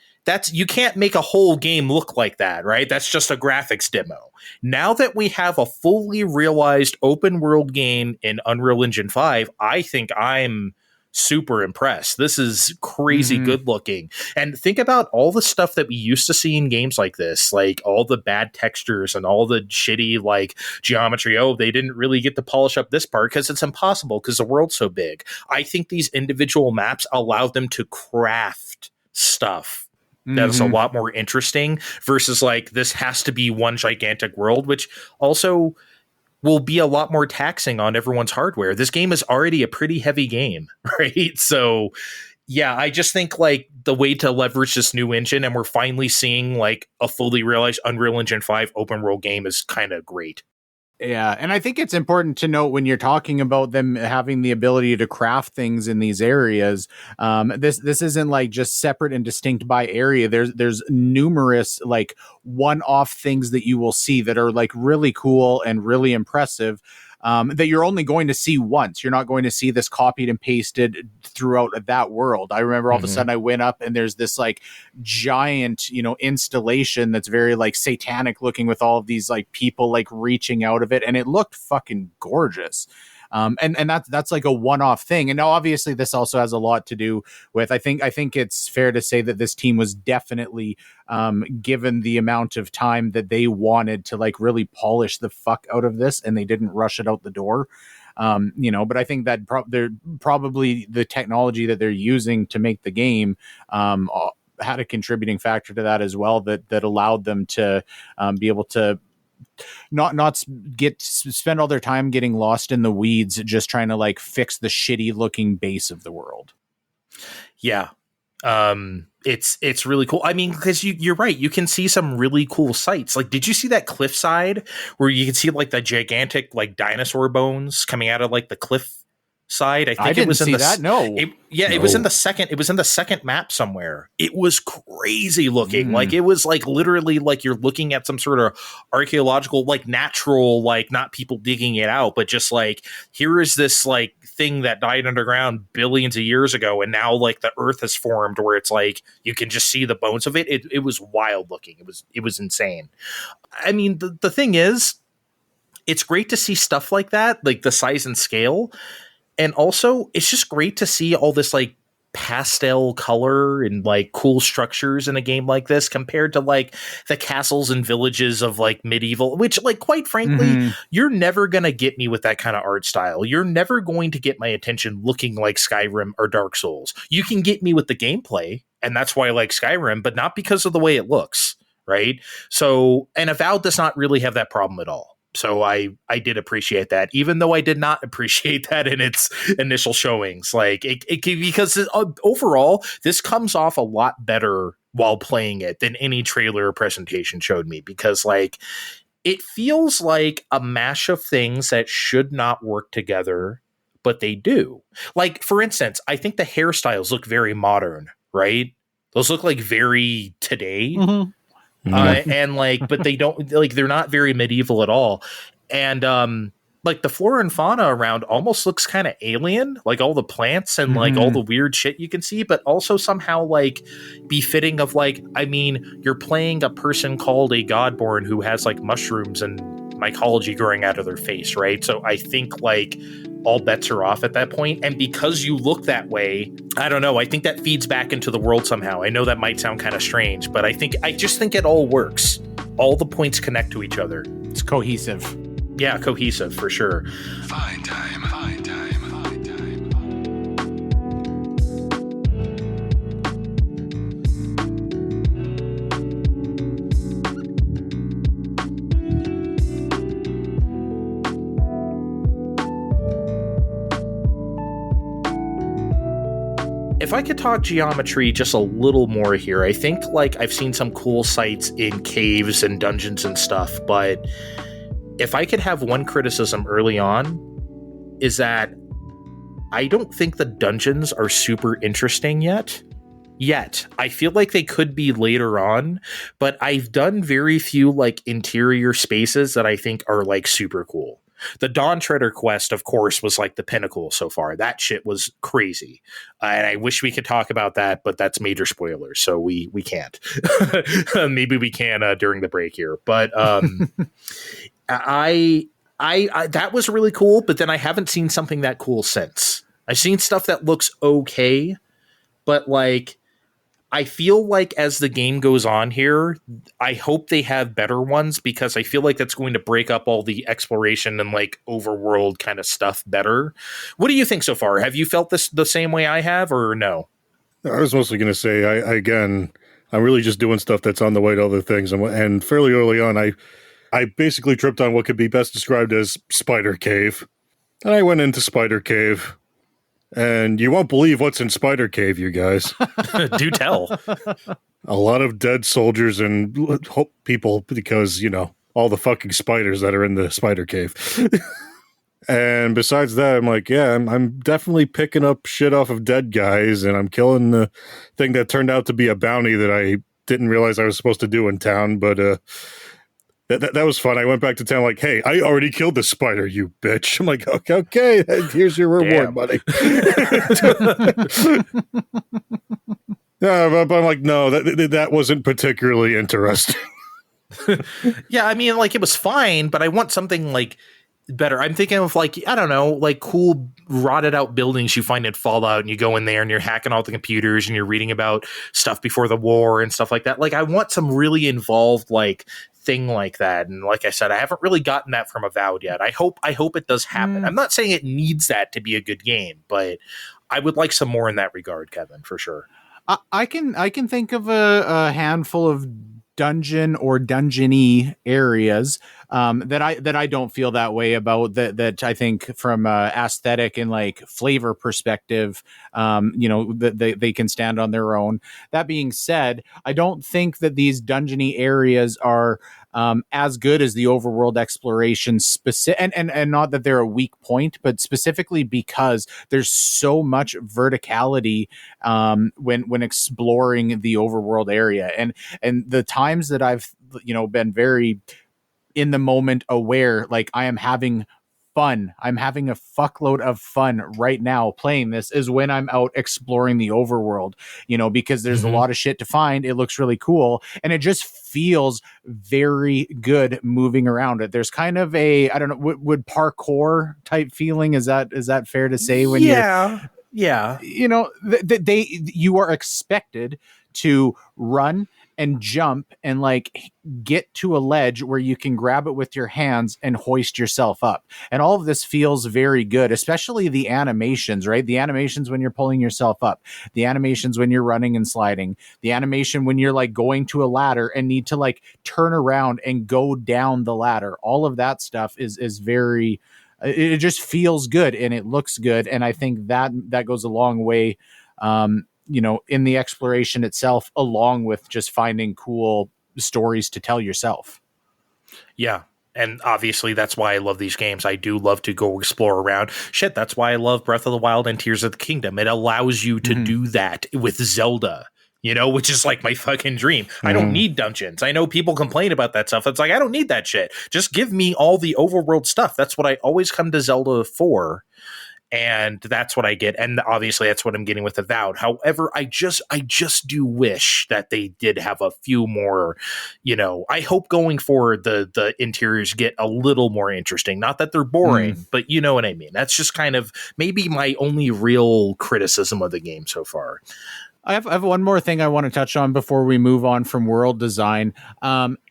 you can't make a whole game look like that, right? That's just a graphics demo. Now that we have a fully realized open world game in Unreal Engine 5, I think I'm super impressed. This is crazy good looking. And think about all the stuff that we used to see in games like this, like all the bad textures and all the shitty geometry. Oh, they didn't really get to polish up this part because it's impossible because the world's so big. I think these individual maps allow them to craft stuff that is a lot more interesting versus this has to be one gigantic world, which also will be a lot more taxing on everyone's hardware. This game is already a pretty heavy game, right? So yeah, I just think the way to leverage this new engine, and we're finally seeing a fully realized Unreal Engine 5 open world game, is kind of great. Yeah, and I think it's important to note when you're talking about them having the ability to craft things in these areas. This isn't like just separate and distinct by area. There's numerous like one-off things that you will see that are like really cool and really impressive. That you're only going to see once. You're not going to see this copied and pasted throughout that world. I remember all of a sudden I went up and there's this like giant, installation that's very like satanic looking with all of these like people like reaching out of it, and it looked fucking gorgeous. And that's like a one-off thing. And now obviously this also has a lot to do with, I think it's fair to say that this team was definitely given the amount of time that they wanted to like really polish the fuck out of this, and they didn't rush it out the door. But I think that they're probably the technology that they're using to make the game had a contributing factor to that as well, that allowed them to be able to not spend all their time getting lost in the weeds just trying to like fix the shitty looking base of the world. Yeah. It's really cool. I mean, because you're right. You can see some really cool sights. Like, did you see that cliffside where you can see like the gigantic like dinosaur bones coming out of like the cliff side? I think it was in that. No. It was in the second. It was in the second map somewhere. It was crazy looking. Like it was like literally like you're looking at some sort of archaeological, like natural, like not people digging it out, but just like here is this like thing that died underground billions of years ago, and now like the earth has formed where it's like you can just see the bones of it. It was wild looking. It was insane. I mean, the thing is, it's great to see stuff like that, like the size and scale. And also, it's just great to see all this like pastel color and like cool structures in a game like this compared to like the castles and villages of like medieval, which like quite frankly, you're never going to get me with that kind of art style. You're never going to get my attention looking like Skyrim or Dark Souls. You can get me with the gameplay, and that's why I like Skyrim, but not because of the way it looks, right? So, and Avowed does not really have that problem at all. So I did appreciate that, even though I did not appreciate that in its initial showings. Like because overall, this comes off a lot better while playing it than any trailer or presentation showed me, because like it feels like a mash of things that should not work together, but they do. Like, for instance, I think the hairstyles look very modern, right? Those look like very today. And like, but they don't like, they're not very medieval at all. And like the flora and fauna around almost looks kind of alien, like all the plants and like all the weird shit you can see, but also somehow like befitting of like, I mean, you're playing a person called a Godborn who has like mushrooms and mycology growing out of their face, right? So I think like all bets are off at that point. And because you look that way, I don't know, I think that feeds back into the world somehow. I know that might sound kind of strange, but I just think it all works. All the points connect to each other. It's cohesive. Yeah, cohesive for sure. Fine time. If I could talk geometry just a little more here, I think like I've seen some cool sites in caves and dungeons and stuff, but if I could have one criticism early on, is that I don't think the dungeons are super interesting yet. I feel like they could be later on, but I've done very few like interior spaces that I think are like super cool. The Dawn Treader quest, of course, was like the pinnacle so far. That shit was crazy. And I wish we could talk about that, but that's major spoilers, so we can't. Maybe we can during the break here. But I that was really cool, but then I haven't seen something that cool since. I've seen stuff that looks okay, but like I feel like as the game goes on here, I hope they have better ones, because I feel like that's going to break up all the exploration and like overworld kind of stuff better. What do you think so far? Have you felt this the same way I have, or no? I was mostly going to say, I'm really just doing stuff that's on the way to other things. And fairly early on, I basically tripped on what could be best described as Spider Cave. And I went into Spider Cave. And you won't believe what's in Spider Cave, you guys. Do tell. A lot of dead soldiers and people, because, all the fucking spiders that are in the spider cave. And besides that, I'm like, yeah, I'm definitely picking up shit off of dead guys, and I'm killing the thing that turned out to be a bounty that I didn't realize I was supposed to do in town. But that was fun. I went back to town like, hey, I already killed the spider, you bitch. I'm like, okay, here's your reward, buddy. Yeah, but I'm like, no, that wasn't particularly interesting. Yeah, I mean, like, it was fine, but I want something like better. I'm thinking of, like, I don't know, like cool rotted out buildings you find in Fallout, and you go in there and you're hacking all the computers and you're reading about stuff before the war and stuff like that. Like, I want some really involved, like, thing like that. And like I said, I haven't really gotten that from Avowed yet. I hope it does happen. I'm not saying it needs that to be a good game, but I would like some more in that regard, Kevin, for sure. I can think of a handful of dungeon or dungeony areas that I don't feel that way about, that I think from aesthetic and like flavor perspective, that they can stand on their own. That being said, I don't think that these dungeony areas are as good as the overworld exploration and not that they're a weak point, but specifically because there's so much verticality when exploring the overworld area, and the times that I've been very in the moment aware, like I am having fun. I'm having a fuckload of fun right now playing this is when I'm out exploring the overworld, because there's a lot of shit to find. It looks really cool. And it just feels very good moving around it. There's kind of a, I don't know, would parkour type feeling. Is that fair to say? When yeah. You are expected to run and jump and like get to a ledge where you can grab it with your hands and hoist yourself up. And all of this feels very good, especially the animations, right? The animations when you're pulling yourself up, the animations when you're running and sliding, the animation when you're like going to a ladder and need to like turn around and go down the ladder. All of that stuff is very, it just feels good and it looks good. And I think that goes a long way, in the exploration itself, along with just finding cool stories to tell yourself. Yeah. And obviously that's why I love these games. I do love to go explore around. Shit, that's why I love Breath of the Wild and Tears of the Kingdom. It allows you to do that with Zelda, which is like my fucking dream. I don't need dungeons. I know people complain about that stuff. It's like, I don't need that shit. Just give me all the overworld stuff. That's what I always come to Zelda for. And that's what I get. And obviously that's what I'm getting with Avowed. However, I just do wish that they did have a few more, I hope going forward, the interiors get a little more interesting. Not that they're boring, but you know what I mean? That's just kind of maybe my only real criticism of the game so far. I have one more thing I want to touch on before we move on from world design.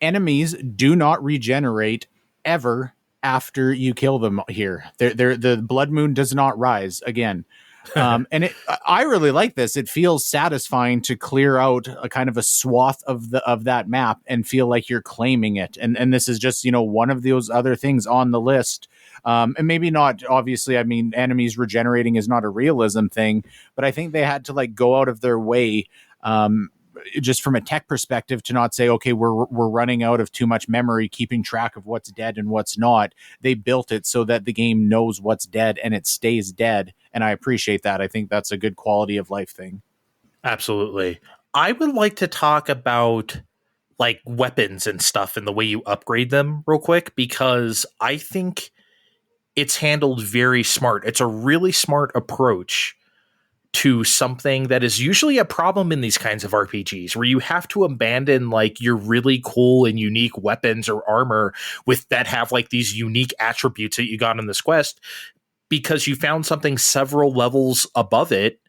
Enemies do not regenerate ever after you kill them here. The blood moon does not rise again. And I really like this. It feels satisfying to clear out a kind of a swath of that map and feel like you're claiming it. And this is just, one of those other things on the list. And maybe not, obviously, I mean, enemies regenerating is not a realism thing, but I think they had to like go out of their way, just from a tech perspective, to not say, okay, we're running out of too much memory keeping track of what's dead and what's not. They built it so that the game knows what's dead and it stays dead. And I appreciate that. I think that's a good quality of life thing. Absolutely. I would like to talk about like weapons and stuff and the way you upgrade them real quick, because I think it's handled very smart. It's a really smart approach to something that is usually a problem in these kinds of RPGs, where you have to abandon like your really cool and unique weapons or armor that have like these unique attributes that you got in this quest, because you found something several levels above it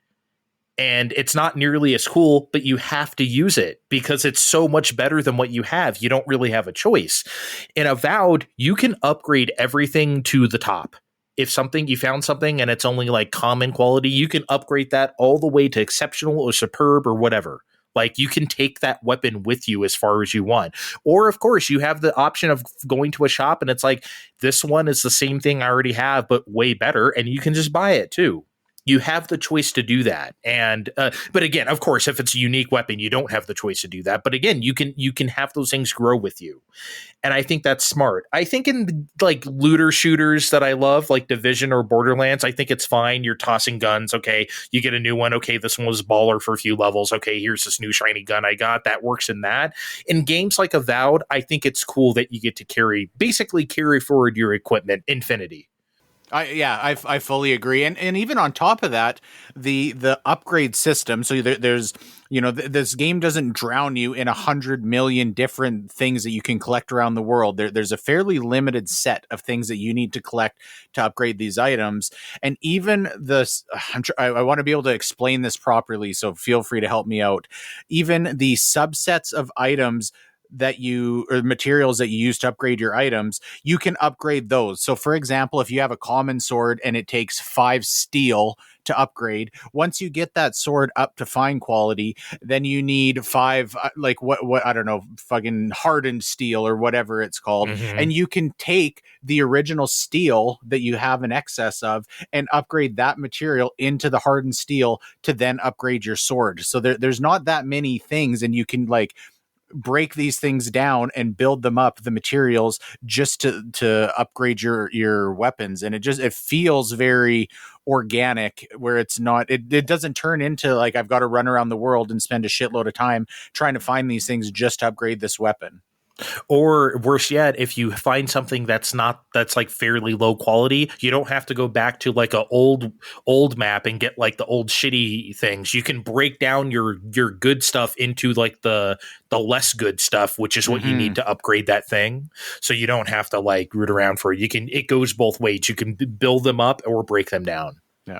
and it's not nearly as cool, but you have to use it because it's so much better than what you have. You don't really have a choice. In Avowed, you can upgrade everything to the top. If you found something and it's only like common quality, you can upgrade that all the way to exceptional or superb or whatever. Like you can take that weapon with you as far as you want. Or of course you have the option of going to a shop and it's like, this one is the same thing I already have, but way better. And you can just buy it too. You have the choice to do that. And but again, of course, if it's a unique weapon, you don't have the choice to do that. But again, you can have those things grow with you. And I think that's smart. I think in like looter shooters that I love, like Division or Borderlands, I think it's fine. You're tossing guns. Okay, you get a new one. Okay, this one was baller for a few levels. Okay, here's this new shiny gun I got. That works in that. In games like Avowed, I think it's cool that you get to basically carry forward your equipment infinity. I fully agree, and even on top of that, the upgrade system. So there's this game doesn't drown you in 100 million different things that you can collect around the world. There's a fairly limited set of things that you need to collect to upgrade these items, and even I want to be able to explain this properly, so feel free to help me out. Even the subsets of items or materials that you use to upgrade your items, you can upgrade those. So for example, if you have a common sword and it takes 5 steel to upgrade, once you get that sword up to fine quality, then you need 5 like what I don't know, fucking hardened steel or whatever it's called. Mm-hmm. And you can take the original steel that you have in excess of and upgrade that material into the hardened steel to then upgrade your sword. So there's not that many things, and you can like break these things down and build them up, the materials, just to upgrade your weapons. And it feels very organic, where it's not, it doesn't turn into like I've got to run around the world and spend a shitload of time trying to find these things just to upgrade this weapon. Or worse yet, if you find something that's like fairly low quality, you don't have to go back to like a old map and get like the old shitty things. You can break down your good stuff into like the less good stuff, which is what you need to upgrade that thing. So you don't have to like root around for it. It goes both ways. You can build them up or break them down. Yeah.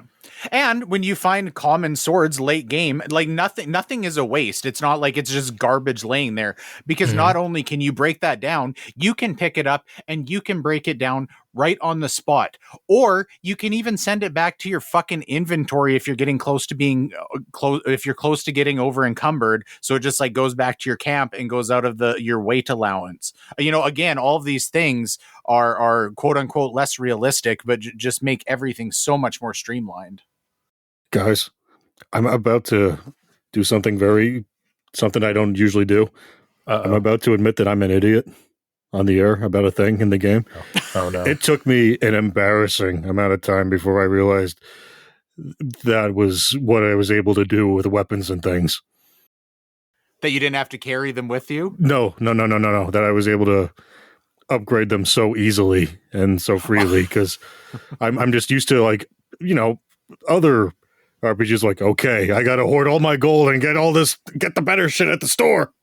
And when you find common swords late game, like nothing is a waste. It's not like it's just garbage laying there, because not only can you break that down, you can pick it up and you can break it down right on the spot. Or you can even send it back to your fucking inventory if you're getting close to being if you're close to getting over encumbered. So it just like goes back to your camp and goes out of your weight allowance. Again, all of these things are quote unquote less realistic, but just make everything so much more streamlined. Guys, I'm about to do something I don't usually do. I'm about to admit that I'm an idiot on the air about a thing in the game. Oh no. It took me an embarrassing amount of time before I realized that was what I was able to do with weapons and things. That you didn't have to carry them with you? No. That I was able to upgrade them so easily and so freely, because I'm just used to, like, other RPGs, like, okay, I gotta hoard all my gold and get the better shit at the store.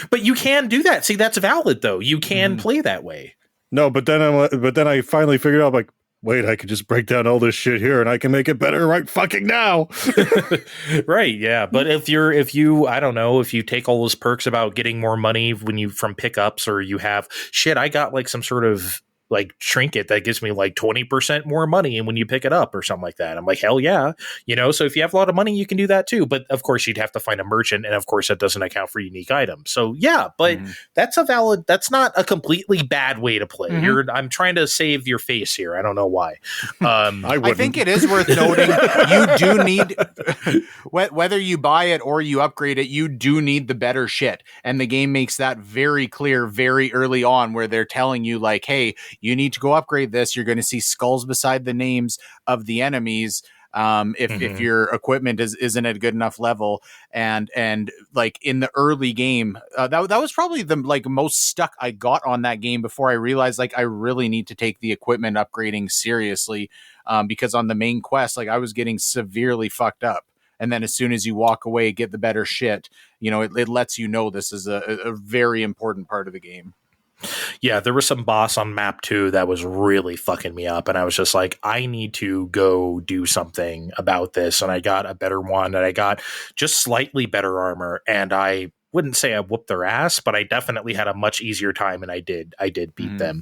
But you can do that. See, that's valid though. You can play that way. No, but then I finally figured out, like, wait, I could just break down all this shit here and I can make it better right fucking now. Right, yeah. But if you take all those perks about getting more money from pickups, or you have I got like some sort of like trinket that gives me like 20% more money, and when you pick it up or something like that, I'm like, hell yeah. So if you have a lot of money, you can do that too. But of course you'd have to find a merchant, and of course that doesn't account for unique items. So yeah, but that's not a completely bad way to play. I'm trying to save your face here. I don't know why. I think it is worth noting you do need, whether you buy it or you upgrade it, you do need the better shit. And the game makes that very clear very early on, where they're telling you like, hey, you need to go upgrade this. You're going to see skulls beside the names of the enemies. If your equipment isn't at a good enough level, and like in the early game, that was probably the like most stuck I got on that game before I realized like I really need to take the equipment upgrading seriously, because on the main quest, like I was getting severely fucked up. And then as soon as you walk away, get the better shit, it lets you know this is a very important part of the game. Yeah, there was some boss on map 2 that was really fucking me up, and I was just like, I need to go do something about this. And I got a better one, and I got just slightly better armor, and I wouldn't say I whooped their ass, but I definitely had a much easier time, and I did beat them.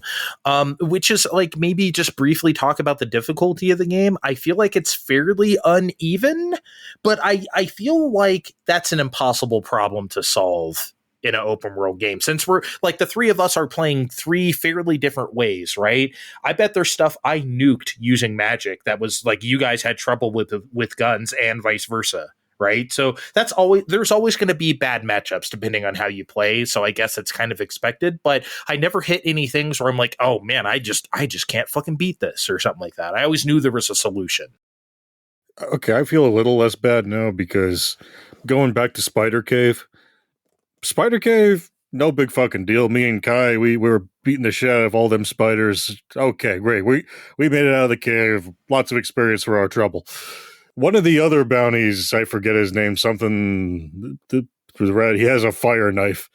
Which is like, maybe just briefly talk about the difficulty of the game. I feel like it's fairly uneven, but I feel like that's an impossible problem to solve in an open world game. Since we're like the three of us are playing three fairly different ways, right? I bet there's stuff I nuked using magic that was like you guys had trouble with guns and vice versa. Right. So there's always going to be bad matchups depending on how you play. So I guess it's kind of expected, but I never hit any things where I'm like, oh man, I just can't fucking beat this or something like that. I always knew there was a solution. Okay, I feel a little less bad now because going back to Spider Cave, no big fucking deal. Me and Kai, we were beating the shit out of all them spiders. Okay, great. We made it out of the cave. Lots of experience for our trouble. One of the other bounties, I forget his name, something was red. He has a fire knife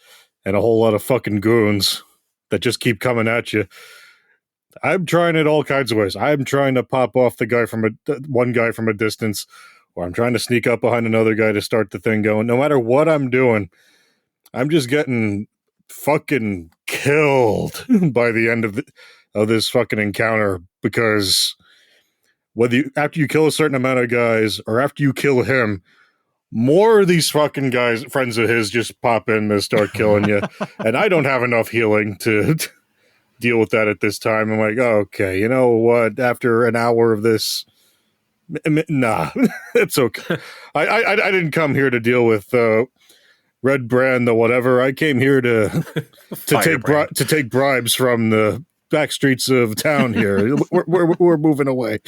and a whole lot of fucking goons that just keep coming at you. I'm trying it all kinds of ways. I'm trying to pop off one guy from a distance, or I'm trying to sneak up behind another guy to start the thing going. No matter what I'm doing, I'm just getting fucking killed by the end of this fucking encounter because after you kill a certain amount of guys or after you kill him, more of these fucking guys, friends of his, just pop in and start killing you. And I don't have enough healing to deal with that at this time. I'm like, okay, you know what? After an hour of this, nah, it's okay. I didn't come here to deal with Red Brand or whatever. I came here to take bribes from the back streets of town here. We're moving away.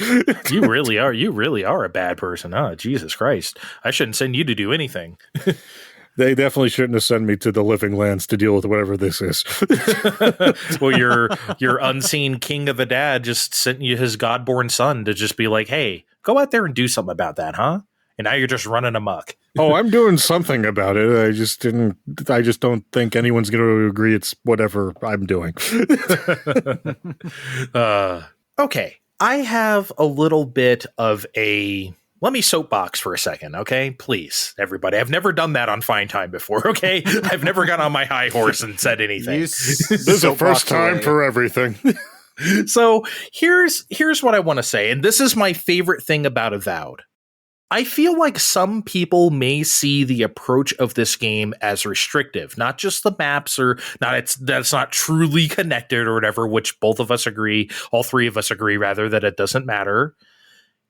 You really are a bad person, huh? Jesus Christ. I shouldn't send you to do anything. They definitely shouldn't have sent me to the Living Lands to deal with whatever this is. Well, your unseen king of a dad just sent you his godborn son to just be like, hey, go out there and do something about that, huh? And now you're just running amok. Oh, I'm doing something about it. I just don't think anyone's going to agree it's whatever I'm doing. Okay. I have a little bit of let me soapbox for a second, okay? Please, everybody. I've never done that on Fine Time before, okay? I've never got on my high horse and said anything. This is the first time for everything. So here's what I want to say, and this is my favorite thing about Avowed. I feel like some people may see the approach of this game as restrictive, not just the maps or that's not truly connected or whatever, which both of us agree, all three of us agree rather, that it doesn't matter.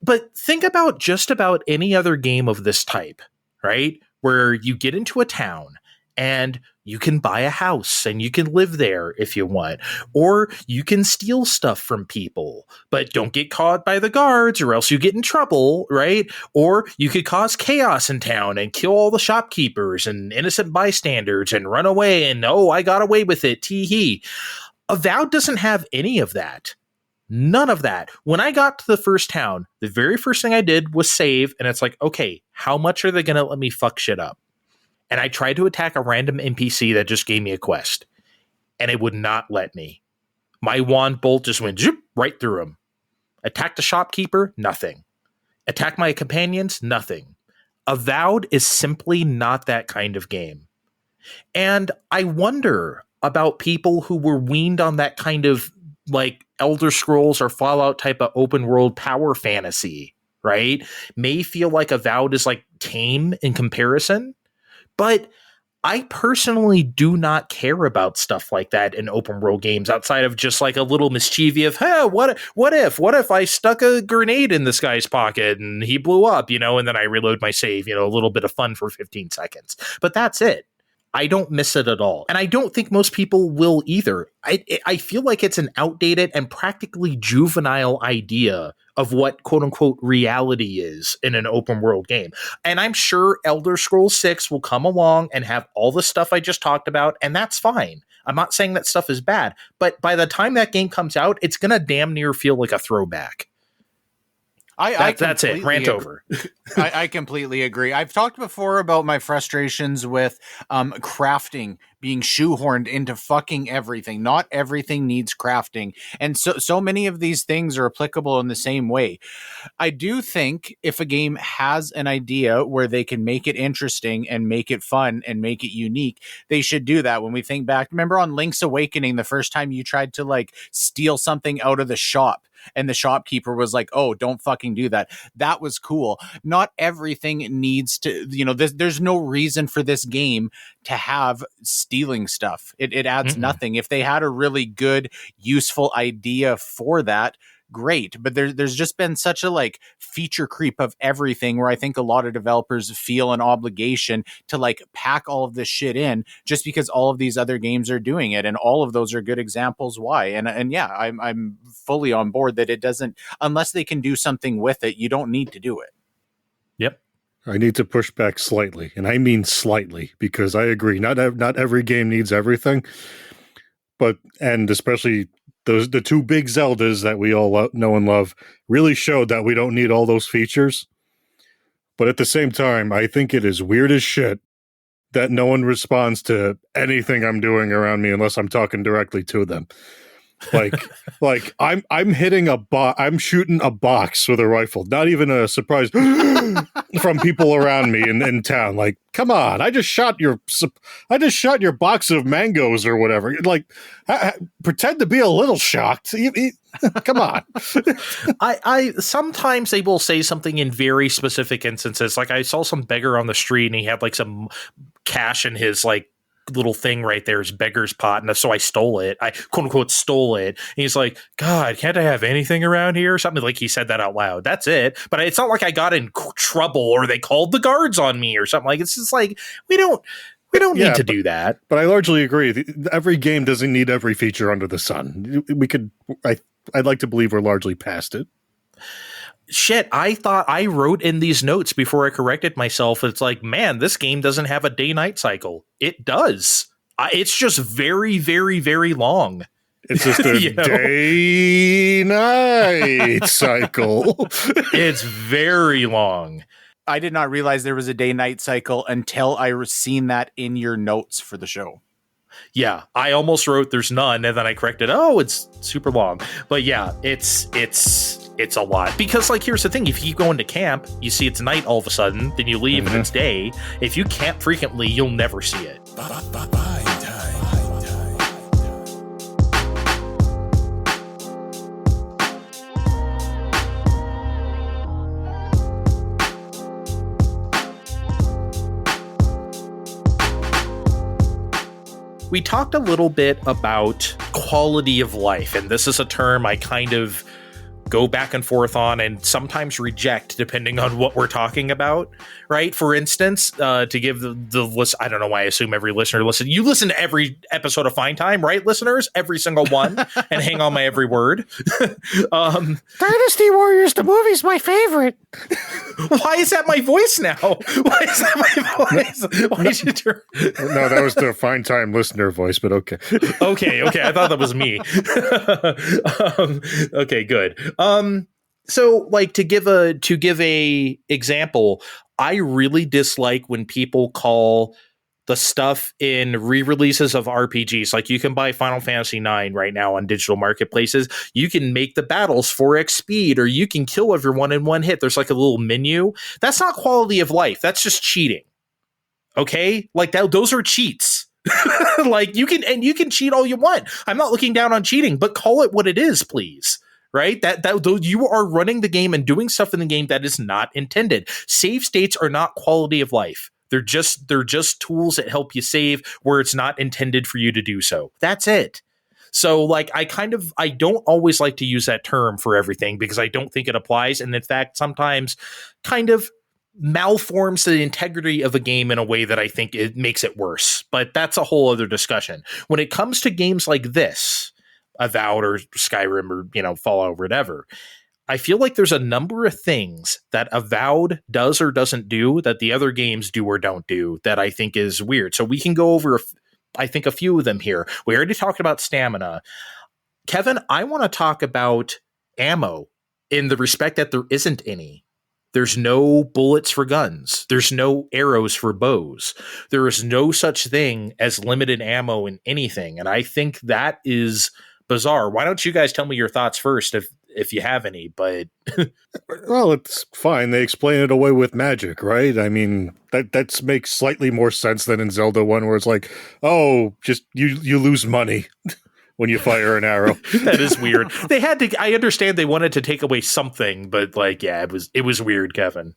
But think about just about any other game of this type, right? Where you get into a town and you can buy a house and you can live there if you want, or you can steal stuff from people, but don't get caught by the guards or else you get in trouble, right? Or you could cause chaos in town and kill all the shopkeepers and innocent bystanders and run away and, oh, I got away with it, tee-hee. Avowed doesn't have any of that. None of that. When I got to the first town, the very first thing I did was save, and it's like, okay, how much are they going to let me fuck shit up? And I tried to attack a random NPC that just gave me a quest, and it would not let me. My wand bolt just went zoop, right through him. Attacked the shopkeeper, nothing. Attack my companions, nothing. Avowed is simply not that kind of game. And I wonder about people who were weaned on that kind of like Elder Scrolls or Fallout type of open world power fantasy, right? May feel like Avowed is like tame in comparison, but I personally do not care about stuff like that in open world games outside of just like a little mischievous, hey, what if I stuck a grenade in this guy's pocket and he blew up, and then I reload my save, a little bit of fun for 15 seconds. But that's it. I don't miss it at all. And I don't think most people will either. I feel like it's an outdated and practically juvenile idea of what quote unquote reality is in an open world game. And I'm sure Elder Scrolls 6 will come along and have all the stuff I just talked about, and that's fine. I'm not saying that stuff is bad, but by the time that game comes out, it's going to damn near feel like a throwback. That's it. Rant over. I completely agree. I've talked before about my frustrations with crafting being shoehorned into fucking everything. Not everything needs crafting. And so many of these things are applicable in the same way. I do think if a game has an idea where they can make it interesting and make it fun and make it unique, they should do that. When we think back, remember on Link's Awakening, the first time you tried to like steal something out of the shop, and the shopkeeper was like, oh, don't fucking do that. That was cool. Not everything needs to, there's no reason for this game to have stealing stuff. It adds nothing. If they had a really good, useful idea for that, great. But there's just been such a feature creep of everything, where I think a lot of developers feel an obligation to pack all of this shit in just because all of these other games are doing it, and all of those are good examples why. And yeah, I'm fully on board that it doesn't, unless they can do something with it, you don't need to do it. Yep. I need to push back slightly, and I mean slightly, because I agree. Not every game needs everything, and especially the two big Zeldas that we all know and love really showed that we don't need all those features. But at the same time, I think it is weird as shit that no one responds to anything I'm doing around me unless I'm talking directly to them. I'm hitting I'm shooting a box with a rifle. Not even a surprise from people around me in town. Like, come on! I just shot your box of mangoes or whatever. Pretend to be a little shocked. Come on. I sometimes they will say something in very specific instances. Like, I saw some beggar on the street and he had some cash in his little thing right there, his beggar's pot, and so I stole it. I quote unquote stole it. And he's like, God, can't I have anything around here? Or something, like he said that out loud. That's it. But it's not like I got in trouble or they called the guards on me or something. It's just we don't need to do that. But I largely agree. Every game doesn't need every feature under the sun. I'd like to believe we're largely past it. Shit, I thought I wrote in these notes before I corrected myself. It's man, this game doesn't have a day-night cycle. It does. It's just very, very, very long. It's just a day-night cycle. It's very long. I did not realize there was a day-night cycle until I seen that in your notes for the show. Yeah, I almost wrote there's none, and then I corrected, oh, it's super long. But yeah, it's a lot. Because here's the thing, if you go into camp, you see it's night all of a sudden, then you leave and it's day. If you camp frequently, you'll never see it. We talked a little bit about quality of life, and this is a term I kind of go back and forth on and sometimes reject depending on what we're talking about, right? For instance, to give the list, I don't know why I assume every listener listen. You listen to every episode of Fine Time, right, listeners? Every single one, and hang on my every word. Dynasty Warriors, the movie's my favorite. Why is that my voice now? Why is that my voice? Why did you turn? No, that was the Fine Time listener voice, but okay. Okay. I thought that was me. Okay, good. So to give a example, I really dislike when people call the stuff in re-releases of RPGs. You can buy Final Fantasy IX right now on digital marketplaces. You can make the battles 4x speed, or you can kill everyone in one hit. There's a little menu. That's not quality of life. That's just cheating. Okay? Those are cheats. You can cheat all you want. I'm not looking down on cheating, but call it what it is, please. Right? That you are running the game and doing stuff in the game that is not intended. Save states are not quality of life. They're just tools that help you save where it's not intended for you to do so. That's it. So I don't always like to use that term for everything because I don't think it applies. And in fact, sometimes kind of malforms the integrity of a game in a way that I think it makes it worse. But that's a whole other discussion. When it comes to games like this, Avowed or Skyrim or, Fallout or whatever, I feel like there's a number of things that Avowed does or doesn't do that the other games do or don't do that I think is weird. So we can go over, I think, a few of them here. We already talked about stamina. Kevin, I want to talk about ammo in the respect that there isn't any. There's no bullets for guns. There's no arrows for bows. There is no such thing as limited ammo in anything. And I think that is bizarre. Why don't you guys tell me your thoughts first if you have any? But well, it's fine. They explain it away with magic, right? I mean, that makes slightly more sense than in Zelda 1 where it's oh, just you lose money. when you fire an arrow. That is weird. They had to. I understand they wanted to take away something, but like, yeah, it was weird, Kevin.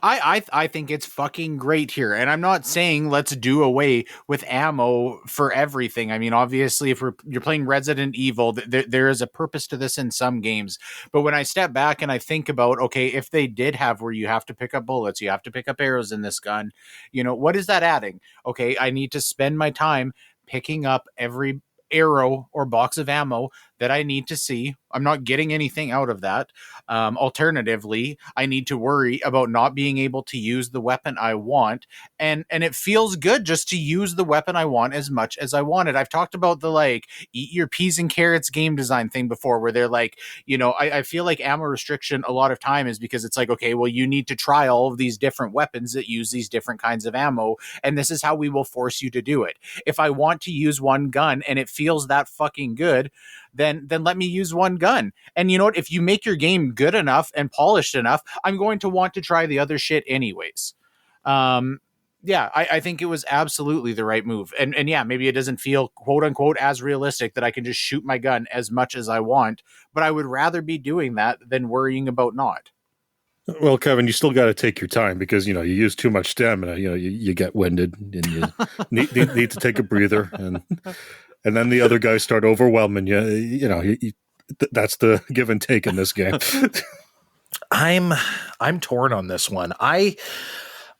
I think it's fucking great here. And I'm not saying let's do away with ammo for everything. I mean, obviously, if you're playing Resident Evil, there is a purpose to this in some games. But when I step back and I think about, okay, if they did have where you have to pick up bullets, you have to pick up arrows in this gun, what is that adding? Okay, I need to spend my time picking up every arrow or box of ammo that I need to see. I'm not getting anything out of that. Alternatively, I need to worry about not being able to use the weapon I want. And it feels good just to use the weapon I want as much as I want it. I've talked about the eat your peas and carrots game design thing before, where they're like, I feel like ammo restriction a lot of time is because it's like, okay, well, you need to try all of these different weapons that use these different kinds of ammo. And this is how we will force you to do it. If I want to use one gun and it feels that fucking good, then let me use one gun. And you know what? If you make your game good enough and polished enough, I'm going to want to try the other shit anyways. I think it was absolutely the right move. And yeah, maybe it doesn't feel quote unquote as realistic that I can just shoot my gun as much as I want, but I would rather be doing that than worrying about not. Well, Kevin, you still got to take your time because, you use too much stamina, you get winded and you need to take a breather and then the other guys start overwhelming you. That's the give and take in this game. I'm torn on this one. I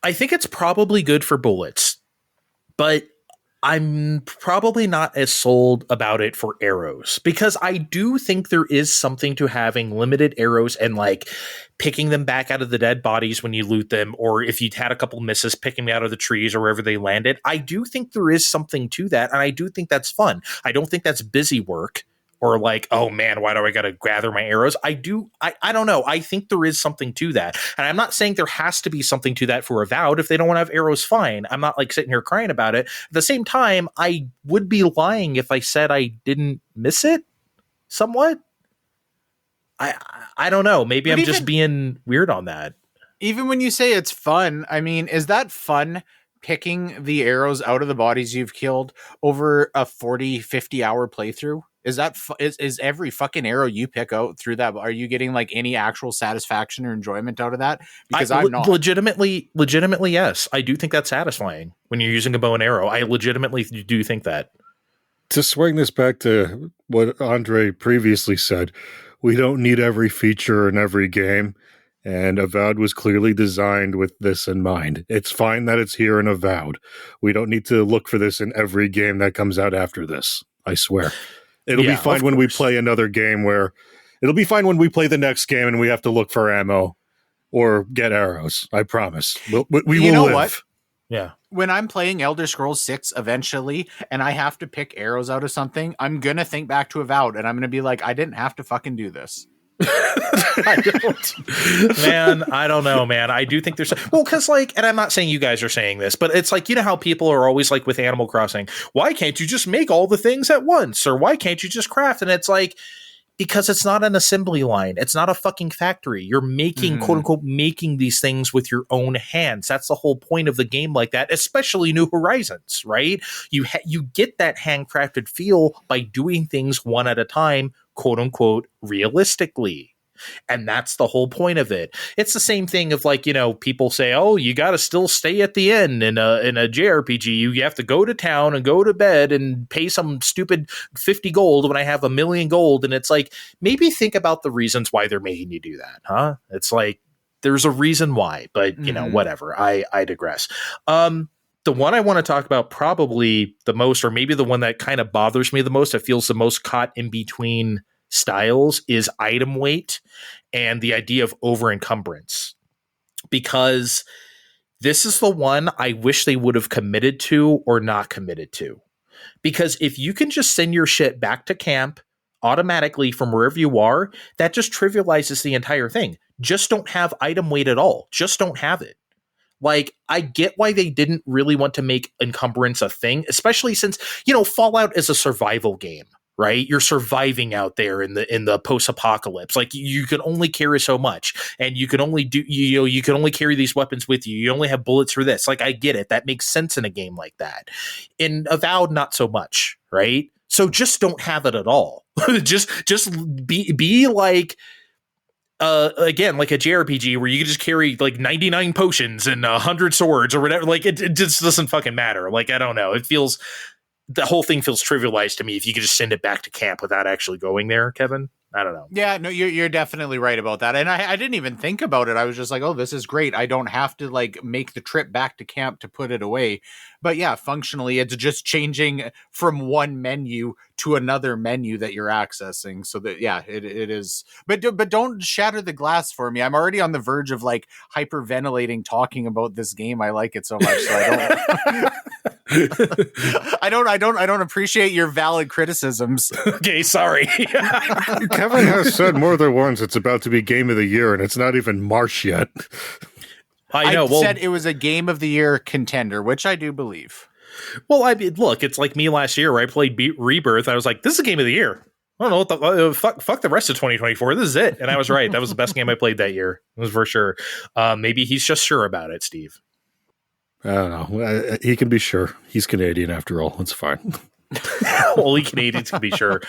think it's probably good for bullets, but I'm probably not as sold about it for arrows, because I do think there is something to having limited arrows and picking them back out of the dead bodies when you loot them, or if you'd had a couple misses, picking them out of the trees or wherever they landed. I do think there is something to that, and I do think that's fun. I don't think that's busy work. Or oh man, why do I got to gather my arrows? I don't know. I think there is something to that. And I'm not saying there has to be something to that for Avowed. If they don't want to have arrows, fine. I'm not sitting here crying about it. At the same time, I would be lying if I said I didn't miss it somewhat. I don't know. Maybe I'm just being weird on that. Even when you say it's fun, I mean, is that fun picking the arrows out of the bodies you've killed over a 40, 50 hour playthrough? Is that is every fucking arrow you pick out through that? Are you getting any actual satisfaction or enjoyment out of that? Because I'm not. Legitimately, yes. I do think that's satisfying when you're using a bow and arrow. I legitimately do think that. To swing this back to what Andre previously said, we don't need every feature in every game. And Avowed was clearly designed with this in mind. It's fine that it's here in Avowed. We don't need to look for this in every game that comes out after this. I swear. It'll be fine when we play another game it'll be fine when we play the next game and we have to look for ammo or get arrows. I promise. We will live. What? Yeah. When I'm playing Elder Scrolls 6 eventually and I have to pick arrows out of something, I'm going to think back to Avowed and I'm going to be like, I didn't have to fucking do this. I don't know, man. I do think there's because and I'm not saying you guys are saying this, but it's how people are always with Animal Crossing, why can't you just make all the things at once, or why can't you just craft? And it's because it's not an assembly line. It's not a fucking factory. You're making quote unquote making these things with your own hands. That's the whole point of the game like that, especially New Horizons, right? You get that handcrafted feel by doing things one at a time, quote unquote, realistically. And that's the whole point of it. It's the same thing of people say, oh, you got to still stay at the end in a JRPG. You have to go to town and go to bed and pay some stupid 50 gold when I have 1,000,000 gold. And it's maybe think about the reasons why they're making you do that, huh? It's there's a reason why, but whatever. I digress. The one I want to talk about probably the most, or maybe the one that kind of bothers me the most, that feels the most caught in between styles, is item weight and the idea of over encumbrance, because this is the one I wish they would have committed to or not committed to. Because if you can just send your shit back to camp automatically from wherever you are, that just trivializes the entire thing. Just don't have item weight at all. Just don't have it. I get why they didn't really want to make encumbrance a thing, especially since, Fallout is a survival game, right? You're surviving out there in the post-apocalypse. You can only carry so much, and you can only you can only carry these weapons with you. You only have bullets for this. I get it. That makes sense in a game like that. In Avowed, not so much, right? So just don't have it at all. just be like, again, like a JRPG where you can just carry like 99 potions and 100 swords or whatever. Like it just doesn't fucking matter. Like, I don't know. The whole thing feels trivialized to me if you could just send it back to camp without actually going there, Kevin. I don't know. Yeah, no, you're definitely right about that. And I didn't even think about it. I was just like, oh, this is great. I don't have to like make the trip back to camp to put it away. But yeah, functionally, it's just changing from one menu to another menu that you're accessing. So that, yeah, it is. But don't shatter the glass for me. I'm already on the verge of like hyperventilating talking about this game. I like it so much. So I don't appreciate your valid criticisms. Okay, sorry. Kevin has said more than once it's about to be Game of the Year, and it's not even March yet. I know. I said it was a Game of the Year contender, which I do believe. Well, I mean, look, it's like me last year where I played Rebirth. I was like, this is a Game of the Year. I don't know what the fuck the rest of 2024. This is it. And I was right. That was the best game I played that year. It was for sure. Maybe he's just sure about it, Steve. I don't know. He can be sure. He's Canadian after all. It's fine. Only Canadians can be sure.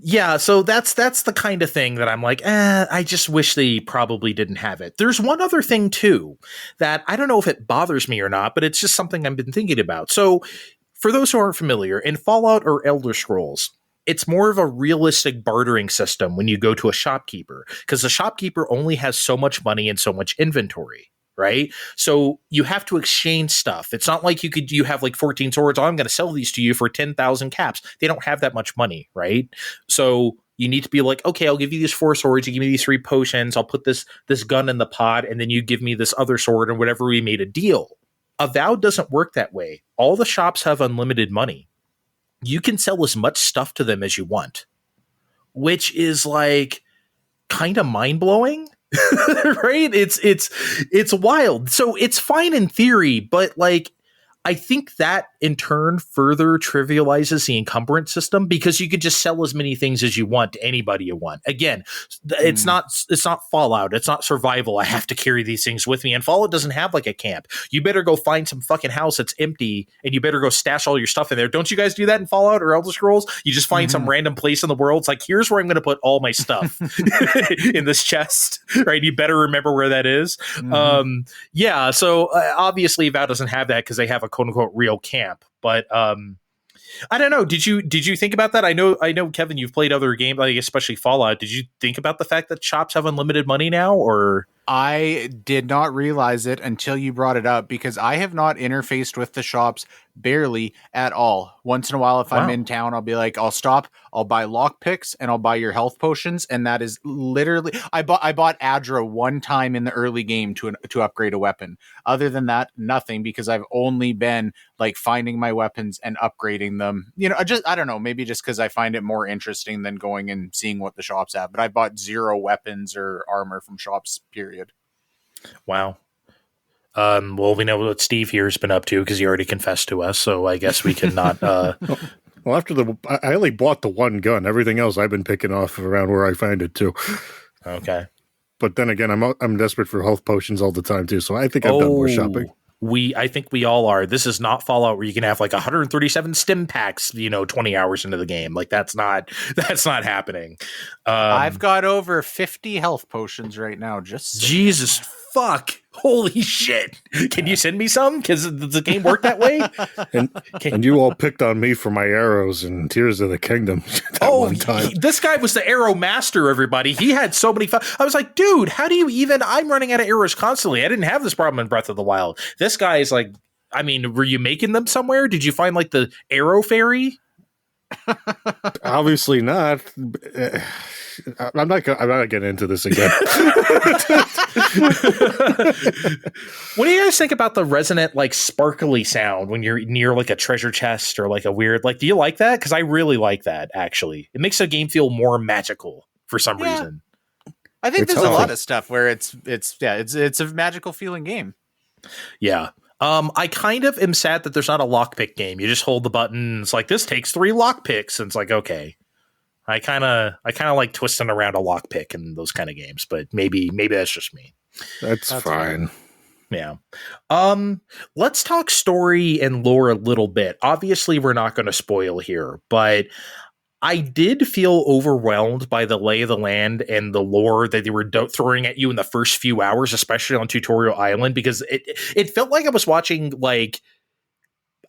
Yeah, so that's the kind of thing that I'm like, I just wish they probably didn't have it. There's one other thing, too, that I don't know if it bothers me or not, but it's just something I've been thinking about. So for those who aren't familiar, in Fallout or Elder Scrolls, it's more of a realistic bartering system when you go to a shopkeeper, because the shopkeeper only has so much money and so much inventory. Right? So you have to exchange stuff. It's not like you have like 14 swords. Oh, I'm going to sell these to you for 10,000 caps. They don't have that much money, right? So you need to be like, okay, I'll give you these 4 swords. You give me these 3 potions. I'll put this gun in the pod, and then you give me this other sword, and whatever, we made a deal. Avowed doesn't work that way. All the shops have unlimited money. You can sell as much stuff to them as you want, which is like kind of mind-blowing. Right? It's wild. So it's fine in theory, but like I think that in turn further trivializes the encumbrance system, because you could just sell as many things as you want to anybody you want. Again, it's not Fallout. It's not survival. I have to carry these things with me. And Fallout doesn't have like a camp. You better go find some fucking house that's empty and you better go stash all your stuff in there. Don't you guys do that in Fallout or Elder Scrolls? You just find some random place in the world. It's like, here's where I'm going to put all my stuff in this chest, right? You better remember where that is. Yeah. So obviously Avowed doesn't have that because they have a quote unquote real camp, but I don't know. Did you think about that? I know, Kevin, you've played other games, like especially Fallout. Did you think about the fact that shops have unlimited money now, or? I did not realize it until you brought it up, because I have not interfaced with the shops barely at all. Once in a while, if I'm in town, I'll be like, I'll stop, I'll buy lockpicks, and I'll buy your health potions. And that is literally, I bought Adra one time in the early game to upgrade a weapon. Other than that, nothing, because I've only been like finding my weapons and upgrading them. You know, I don't know, maybe just because I find it more interesting than going and seeing what the shops have. But I bought 0 weapons or armor from shops, period. Wow. Well, we know what Steve here has been up to because he already confessed to us, so I guess we can not. Well, I only bought the one gun. Everything else I've been picking off around where I find it too. Okay. But then again, I'm desperate for health potions all the time too, so I think I've done more shopping. I think we all are. This is not Fallout where you can have like 137 stim packs, 20 hours into the game. Like that's not happening. I've got over 50 health potions right now. Just Jesus fuck. Holy shit. Can you send me some? Because does the game work that way? And you all picked on me for my arrows and Tears of the Kingdom. One time. This guy was the arrow master, everybody. He had so many I was like, dude, how do you even... I'm running out of arrows constantly. I didn't have this problem in Breath of the Wild. This guy is like... I mean, were you making them somewhere? Did you find like the arrow fairy? Obviously not. I'm not getting into this again. What do you guys think about the resonant, like sparkly sound when you're near like a treasure chest or like a weird, like, do you like that? Because I really like that, actually. It makes the game feel more magical for some reason. I think there's a lot of stuff where it's a magical feeling game. Yeah. I kind of am sad that there's not a lockpick game. You just hold the button. It's like, this takes 3 lockpicks. And it's like, okay. I kind of like twisting around a lockpick in those kind of games, but maybe that's just me. That's fine. Yeah. Let's talk story and lore a little bit. Obviously, we're not going to spoil here, but I did feel overwhelmed by the lay of the land and the lore that they were throwing at you in the first few hours, especially on Tutorial Island, because it felt like I was watching, like,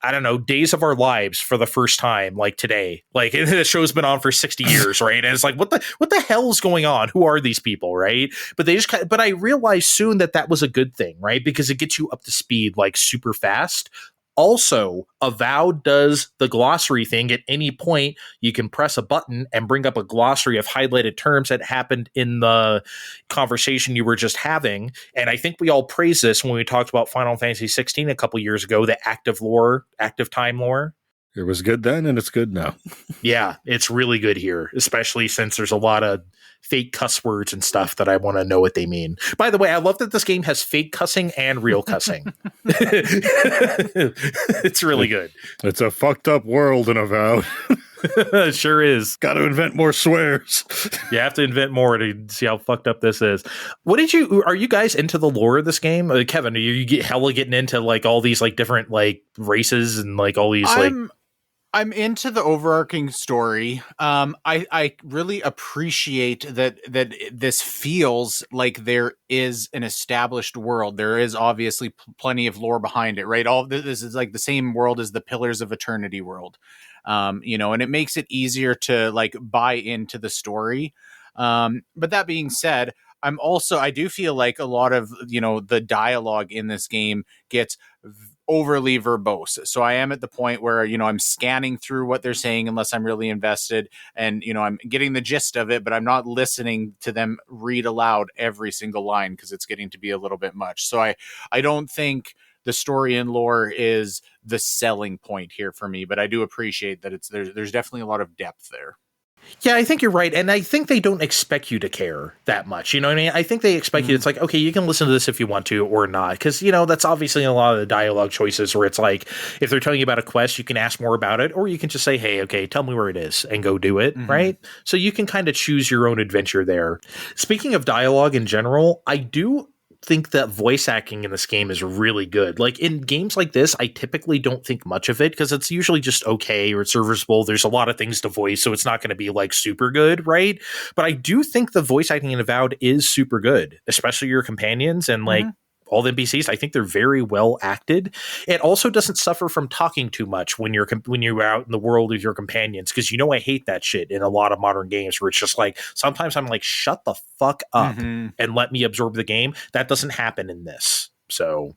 I don't know, Days of Our Lives for the first time, like today. Like, the show's been on for 60 years, right? And it's like, what the hell's going on? Who are these people, right? But but I realized soon that was a good thing, right? Because it gets you up to speed, like, super fast. Also, Avowed does the glossary thing. At any point, you can press a button and bring up a glossary of highlighted terms that happened in the conversation you were just having. And I think we all praise this when we talked about Final Fantasy 16 a couple years ago, the active time lore. It was good then, and it's good now. Yeah, it's really good here, especially since there's a lot of fake cuss words and stuff that I want to know what they mean. By the way, I love that this game has fake cussing and real cussing. It's really good. It's a fucked up world in Avowed. It sure is. Got to invent more swears. You have to invent more to see how fucked up this is. Are you guys into the lore of this game? Kevin, are you hella getting into, like, all these, like, different, like, races and, like, all these, I'm into the overarching story. I really appreciate that this feels like there is an established world. There is obviously plenty of lore behind it, right? All this is like the same world as the Pillars of Eternity world, and it makes it easier to, like, buy into the story. But that being said, I do feel like a lot of, the dialogue in this game gets overly verbose. So I am at the point where, I'm scanning through what they're saying unless I'm really invested, and, I'm getting the gist of it, but I'm not listening to them read aloud every single line because it's getting to be a little bit much. So I don't think the story and lore is the selling point here for me, but I do appreciate that there's definitely a lot of depth there. Yeah, I think you're right. And I think they don't expect you to care that much. You know what I mean? I think they expect you. It's like, okay, you can listen to this if you want to or not. Because, that's obviously a lot of the dialogue choices where it's like, if they're telling you about a quest, you can ask more about it. Or you can just say, hey, okay, tell me where it is and go do it. Mm-hmm. Right? So you can kind of choose your own adventure there. Speaking of dialogue in general, I do think that voice acting in this game is really good. Like, in games like this, I typically don't think much of it because it's usually just okay or it's serviceable. There's a lot of things to voice, so it's not going to be, like, super good, right? But I do think the voice acting in Avowed is super good, especially your companions and, like, all the NPCs. I think they're very well acted. It also doesn't suffer from talking too much when you're out in the world with your companions, because I hate that shit in a lot of modern games where it's just like, sometimes I'm like, shut the fuck up and let me absorb the game. That doesn't happen in this. So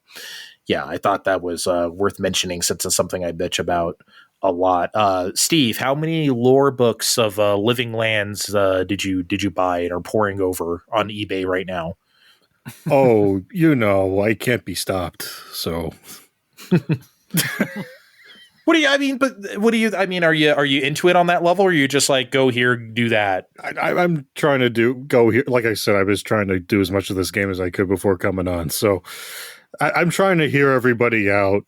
yeah, I thought that was worth mentioning since it's something I bitch about a lot. Steve, how many lore books of Living Lands did you buy and are pouring over on eBay right now? Oh, I can't be stopped. So, Are you into it on that level, or are you just like, go here, do that? I'm trying to go here. Like I said, I was trying to do as much of this game as I could before coming on. So I'm trying to hear everybody out,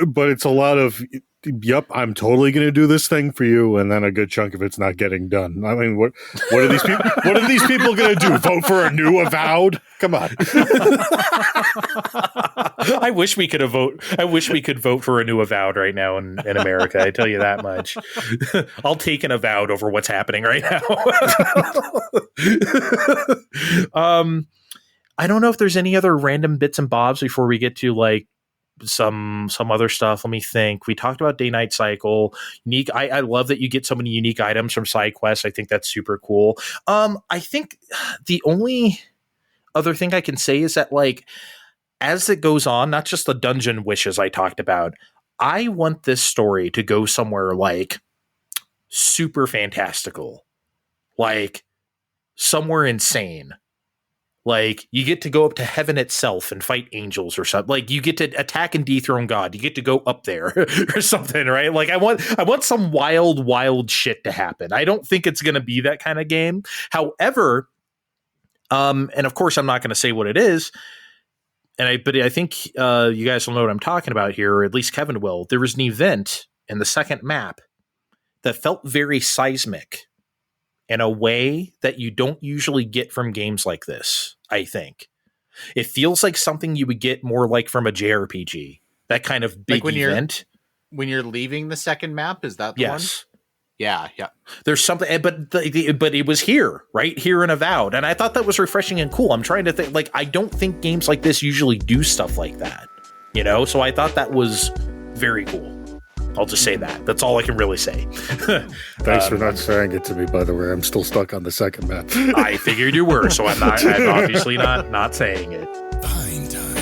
but it's a lot of, yep, I'm totally going to do this thing for you, and then a good chunk of it's not getting done. I mean, what are these people? What are these people going to do? Vote for a new Avowed? Come on. I wish we could vote. I wish we could vote for a new Avowed right now in America. I tell you that much. I'll take an Avowed over what's happening right now. I don't know if there's any other random bits and bobs before we get to, like, some other stuff. Let me think. We talked about day-night cycle. Unique. I love that you get so many unique items from side quests. I think that's super cool. I think the only other thing I can say is that, like, as it goes on, not just the dungeon wishes I talked about, I want this story to go somewhere, like, super fantastical, like somewhere insane. Like, you get to go up to heaven itself and fight angels or something. Like, you get to attack and dethrone God. You get to go up there or something, right? Like, I want some wild shit to happen. I don't think it's going to be that kind of game. However, and of course, I'm not going to say what it is. But I think you guys will know what I'm talking about here, or at least Kevin will. There was an event in the second map that felt very seismic in a way that you don't usually get from games like this, I think. It feels like something you would get more like from a JRPG. That kind of big event. When you're leaving the second map, is that the one? Yes. Yeah. There's something, but it was here, right here in Avowed, and I thought that was refreshing and cool. I'm trying to think, like, I don't think games like this usually do stuff like that, you know. So I thought that was very cool. I'll just say that. That's all I can really say. Thanks for not saying it to me, by the way. I'm still stuck on the second map. I figured you were, so I'm obviously not saying it. Fine time.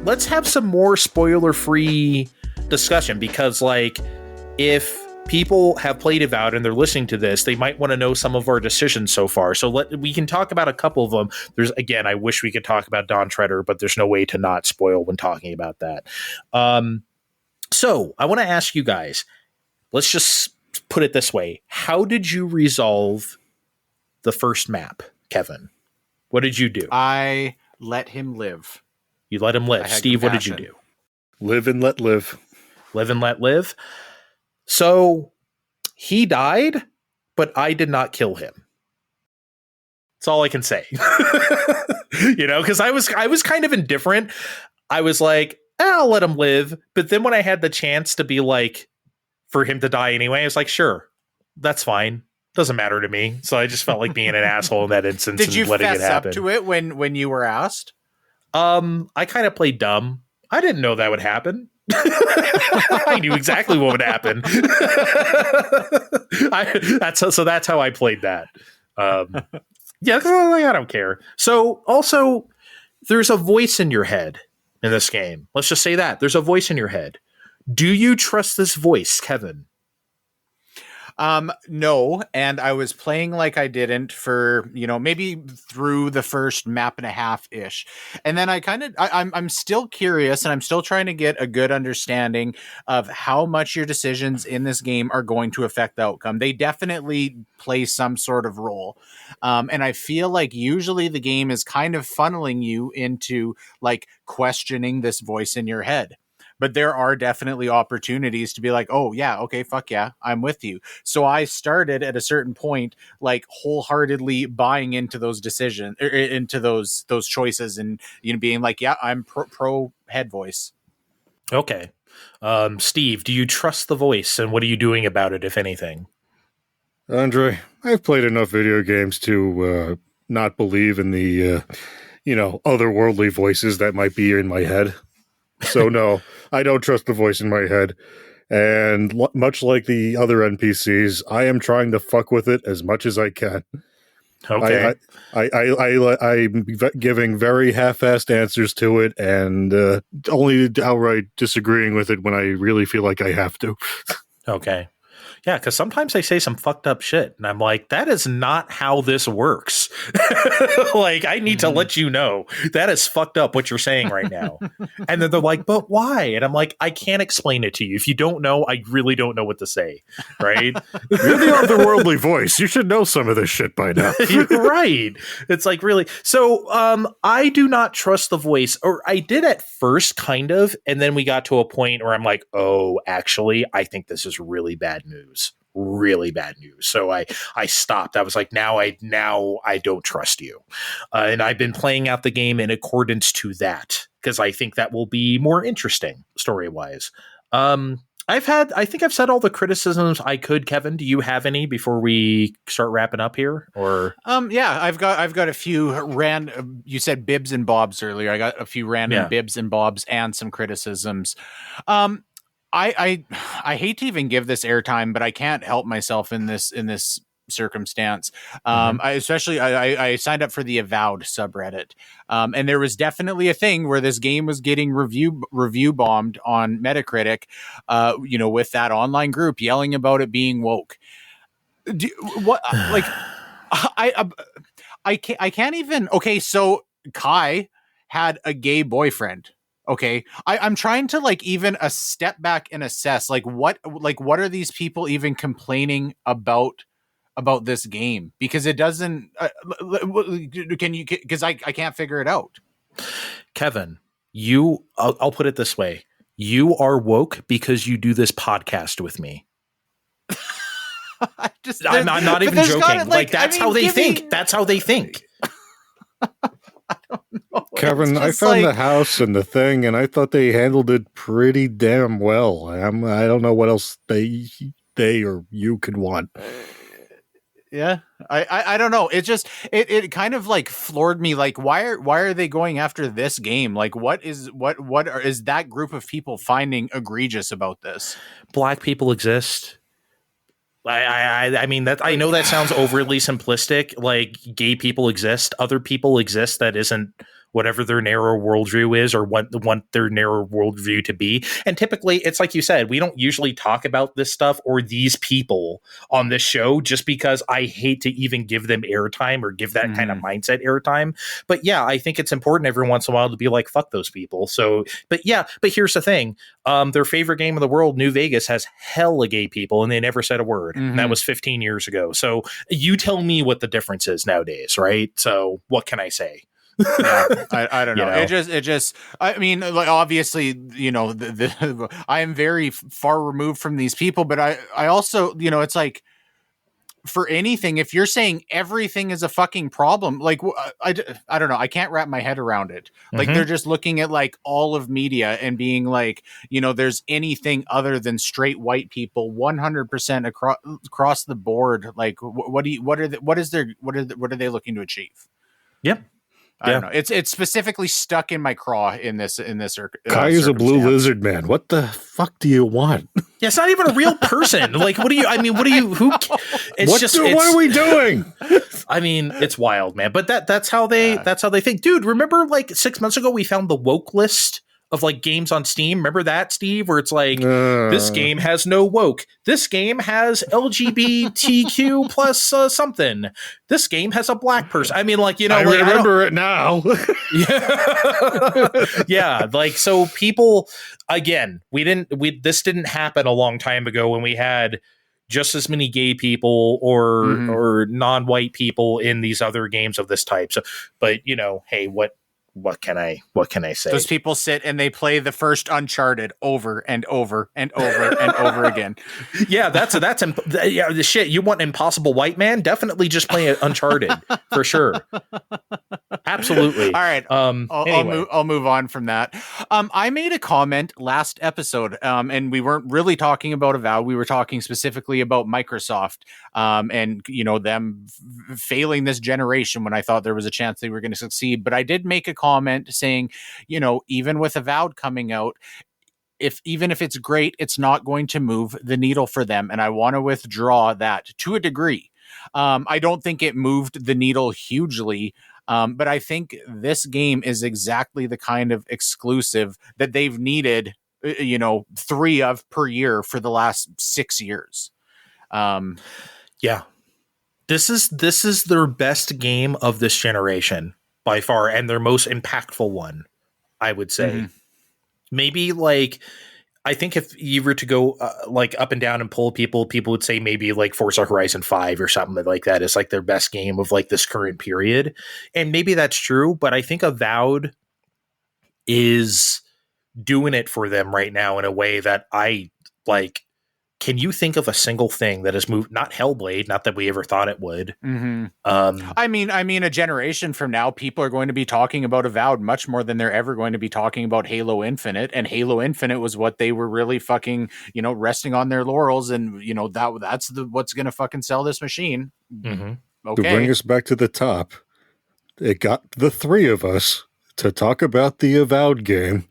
Let's have some more spoiler-free discussion, because, like, if people have played Avowed and they're listening to this, they might want to know some of our decisions so far. So we can talk about a couple of them. I wish we could talk about Dawn Treader, but there's no way to not spoil when talking about that. So I want to ask you guys, let's just put it this way. How did you resolve the first map, Kevin? What did you do? I let him live. You let him live. Steve, what did you do? Live and let live. Live and let live. So he died, but I did not kill him. That's all I can say. You know, because I was kind of indifferent. I was like, I'll let him live. But then when I had the chance to be like, for him to die anyway, I was like, sure, that's fine. Doesn't matter to me. So I just felt like being an asshole in that instance. Did you and letting fess it happen. up to it when you were asked? I kind of played dumb. I didn't know that would happen. I knew exactly what would happen. That's how I played that. Yeah, 'cause I don't care. So also, there's a voice in your head in this game. Let's just say that there's a voice in your head. Do you trust this voice, Kevin? No, and I was playing like I didn't for, maybe through the first map and a half ish. And then I'm still curious, and I'm still trying to get a good understanding of how much your decisions in this game are going to affect the outcome. They definitely play some sort of role. And I feel like usually the game is kind of funneling you into like questioning this voice in your head. But there are definitely opportunities to be like, oh, yeah, okay, fuck yeah, I'm with you. So I started at a certain point, like wholeheartedly buying into those decisions, into those choices, and being like, yeah, I'm pro head voice. Okay. Steve, do you trust the voice, and what are you doing about it, if anything? Andre, I've played enough video games to not believe in the, otherworldly voices that might be in my head. So no, I don't trust the voice in my head. And much like the other NPCs, I am trying to fuck with it as much as I can. Okay. I'm giving very half-assed answers to it, and only outright disagreeing with it when I really feel like I have to. Okay. Yeah, because sometimes they say some fucked up shit, and I'm like, that is not how this works. Like, I need to let you know that is fucked up what you're saying right now. And then they're like, but why? And I'm like, I can't explain it to you. If you don't know, I really don't know what to say, right? You're the otherworldly voice. You should know some of this shit by now. You're right. It's like, really. So I do not trust the voice, or I did at first, kind of, and then we got to a point where I'm like, oh, actually, I think this is really bad news. Really bad news. So I stopped. I was like, now I don't trust you. And I've been playing out the game in accordance to that, because I think that will be more interesting story-wise. I think I've said all the criticisms I could. Kevin, do you have any before we start wrapping up here? Or yeah, I've got a few random. You said bibs and bobs earlier. I got a few random bibs and bobs and some criticisms. I hate to even give this airtime, but I can't help myself in this circumstance. I signed up for the Avowed subreddit, and there was definitely a thing where this game was getting review bombed on Metacritic, with that online group yelling about it being woke. I can't even. Okay, so Kai had a gay boyfriend. Okay, I'm trying to even a step back and assess what are these people even complaining about about this game? Because it doesn't. Can you? Because I can't figure it out. Kevin, I'll put it this way. You are woke because you do this podcast with me. I'm not even joking. That's how they think. That's how they think. I don't know. Kevin, I found the house and the thing, and I thought they handled it pretty damn well. I don't know what else they or you could want. Yeah, I don't know. It just it kind of like floored me. Like, why are they going after this game? Like, what is that group of people finding egregious about this? Black people exist. I mean that I know that sounds overly simplistic. Like, gay people exist, other people exist that isn't whatever their narrow worldview is or want their narrow worldview to be. And typically, it's like you said, we don't usually talk about this stuff or these people on this show just because I hate to even give them airtime or give that kind of mindset airtime. But yeah, I think it's important every once in a while to be like, fuck those people. So, but here's the thing. Their favorite game in the world, New Vegas, has hella gay people and they never said a word. And that was 15 years ago. So you tell me what the difference is nowadays, right? So what can I say? Yeah, I don't know. It just I mean, like, obviously, you know, I am very far removed from these people, but I also, you know, it's like, for anything, if you're saying everything is a fucking problem, like, I don't know, I can't wrap my head around it. Like, they're just looking at like all of media and being like, you know, there's anything other than straight white people 100% across the board. Like, what are they looking to achieve? Yep. I don't know. It's specifically stuck in my craw in this Kai is a blue lizard man. What the fuck do you want? Yeah, it's not even a real person. Like, what do you? What are we doing? I mean, it's wild, man. But that's how they think, dude. Remember, like 6 months ago, we found the woke list of like games on Steam. Remember that, Steve? Where it's like, this game has no woke. This game has LGBTQ plus something. This game has a black person. I mean, like, you know, I remember it now. Yeah, like, so people, again, this didn't happen a long time ago when we had just as many gay people or non-white people in these other games of this type. So, but you know, hey, what can I say? Those people sit and they play the first Uncharted over and over and over and over again. Yeah, the shit. You want Impossible White Man? Definitely just play Uncharted for sure. Absolutely. All right. I'll move on from that. I made a comment last episode, and we weren't really talking about Avowed. We were talking specifically about Microsoft, and you know, them failing this generation when I thought there was a chance they were going to succeed. But I did make a comment saying, you know, even with Avowed coming out, even if it's great, it's not going to move the needle for them. And I want to withdraw that to a degree. I don't think it moved the needle hugely. But I think this game is exactly the kind of exclusive that they've needed, you know, 3 of per year for the last 6 years. Yeah. This is their best game of this generation by far, and their most impactful one, I would say. Maybe, like, I think if you were to go like up and down and pull people would say maybe like Forza Horizon 5 or something like that is like their best game of like this current period. And maybe that's true, but I think Avowed is doing it for them right now in a way that I like. Can you think of a single thing that has moved? Not Hellblade, not that we ever thought it would. I mean, a generation from now, people are going to be talking about Avowed much more than they're ever going to be talking about Halo Infinite. And Halo Infinite was what they were really fucking, you know, resting on their laurels. And you know, that's what's going to fucking sell this machine. Okay. To bring us back to the top, it got the 3 of us to talk about the Avowed game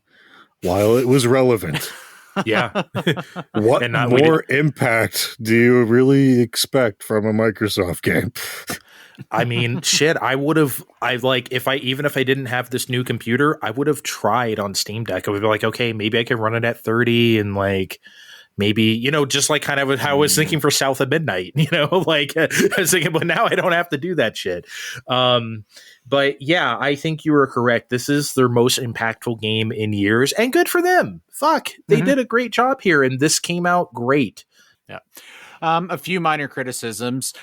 while it was relevant. Yeah. What more impact do you really expect from a Microsoft game? I mean, shit, if I didn't have this new computer, I would have tried on Steam Deck. I would be like, okay, maybe I can run it at 30 and like, maybe, you know, just like kind of how I was thinking for South of Midnight, you know, like I was thinking, but now I don't have to do that shit. But yeah, I think you were correct. This is their most impactful game in years, and good for them. Fuck, they did a great job here, and this came out great. Yeah. A few minor criticisms.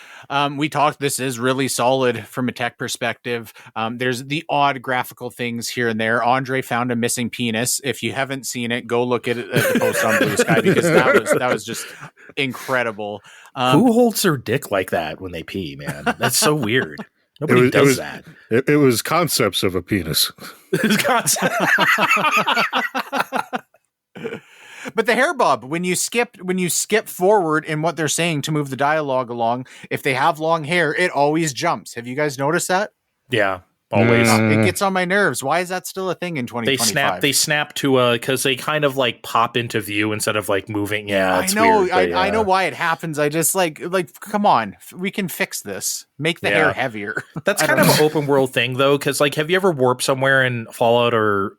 We talked, this is really solid from a tech perspective. There's the odd graphical things here and there. Andre found a missing penis. If you haven't seen it, go look at the post on Blue Sky, because that was just incredible. Who holds their dick like that when they pee, man? That's so weird. Nobody does that. It was concepts of a penis. But the hair bob, when you skip forward in what they're saying to move the dialogue along, if they have long hair, it always jumps. Have you guys noticed that? Yeah, always. It gets on my nerves. Why is that still a thing in 2025? They snap to because they kind of like pop into view instead of like moving. Yeah, it's I know. Weird, I know why it happens. I just like come on, we can fix this. Make the hair heavier. That's kind of an open world thing though, because like, have you ever warped somewhere in Fallout or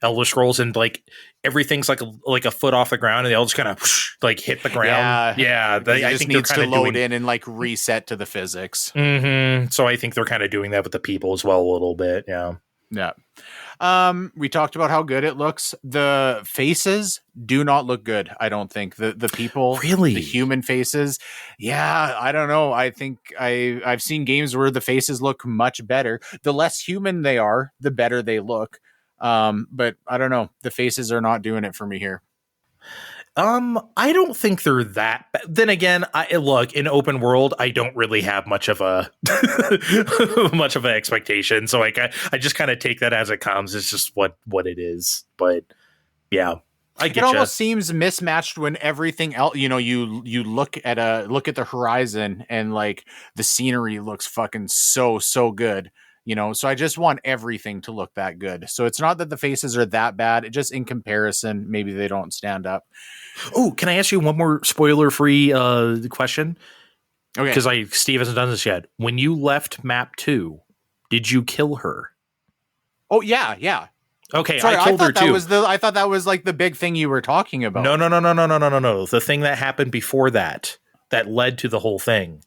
Elder Scrolls and like everything's like a foot off the ground and they all just kind of like hit the ground? Yeah. I think needs to load in and like reset to the physics. Mm-hmm. So I think they're kind of doing that with the people as well a little bit. Yeah. We talked about how good it looks. The faces do not look good. I don't think the people, really, the human faces. Yeah, I don't know. I think I've seen games where the faces look much better. The less human they are, the better they look. But I don't know. The faces are not doing it for me here. I don't think they're that then again, look, in open world, I don't really have much of a much of an expectation. So like I just kind of take that as it comes. It's just what it is. But yeah, I get it. Almost seems mismatched when everything else, you look at the horizon and like the scenery looks fucking so good. So I just want everything to look that good. So it's not that the faces are that bad. It just in comparison, maybe they don't stand up. Oh, can I ask you one more spoiler-free question? Okay. Because Steve hasn't done this yet. When you left map 2, did you kill her? Oh, yeah. Okay, sorry, I killed her too. I thought that was like the big thing you were talking about. No. The thing that happened before that led to the whole thing.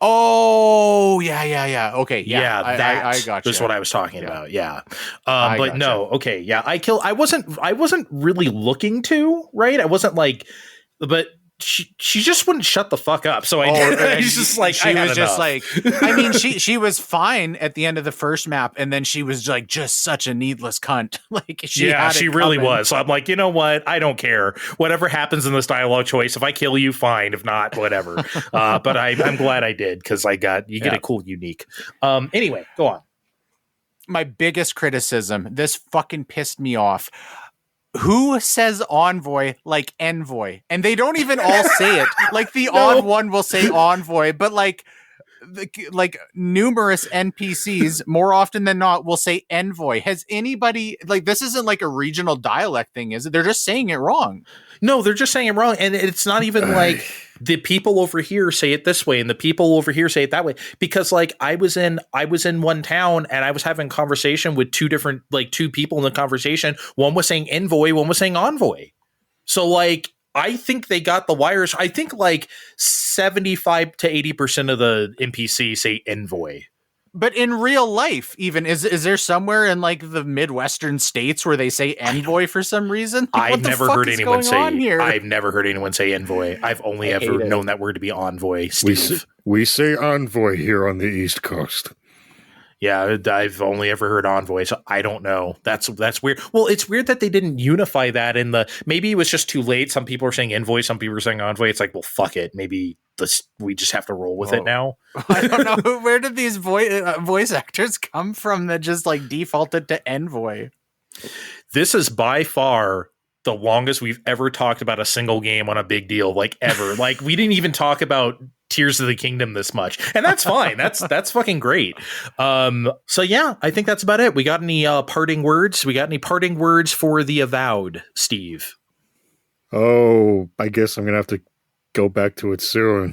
Oh, yeah. Okay, yeah. I got you. That's what I was talking about. Yeah. But no, okay, yeah. I wasn't really looking to, right? I wasn't like, but she just wouldn't shut the fuck up. So I did. I was just like, she was just like, I mean, she was fine at the end of the first map, and then she was like just such a needless cunt. Like she really was. So I'm like, you know what? I don't care. Whatever happens in this dialogue choice, if I kill you, fine. If not, whatever. But I'm glad I did because get a cool unique. Anyway, go on. My biggest criticism. This fucking pissed me off. Who says envoy like envoy? And they don't even all say it. Like the odd one will say envoy, but like numerous NPCs more often than not will say envoy. Has anybody this isn't like a regional dialect thing, is it? They're just saying it wrong. No, they're just saying it wrong. And it's not even like the people over here say it this way and the people over here say it that way. Because like I was in one town and I was having a conversation with two people in the conversation. One was saying envoy, one was saying envoy. So like I think they got the wires. I think like 75 to 80% of the NPC say envoy. But in real life, even is there somewhere in like the Midwestern states where they say envoy for some reason? I've never heard anyone say envoy. I've only ever known that word to be envoy. Steve. We say envoy here on the East Coast. Yeah, I've only ever heard envoy, so I don't know. That's weird. Well, it's weird that they didn't unify that in maybe it was just too late. Some people are saying envoy, some people are saying envoy. It's like, well, fuck it. Maybe we just have to roll with it now. I don't know. Where did these voice actors come from that just like defaulted to envoy? This is by far the longest we've ever talked about a single game on a big deal, like ever. Like we didn't even talk about Tears of the Kingdom this much, and that's fine. That's fucking great. So yeah, I think that's about it. We got any parting words? We got any parting words for the Avowed, Steve? Oh, I guess I'm gonna have to go back to it soon.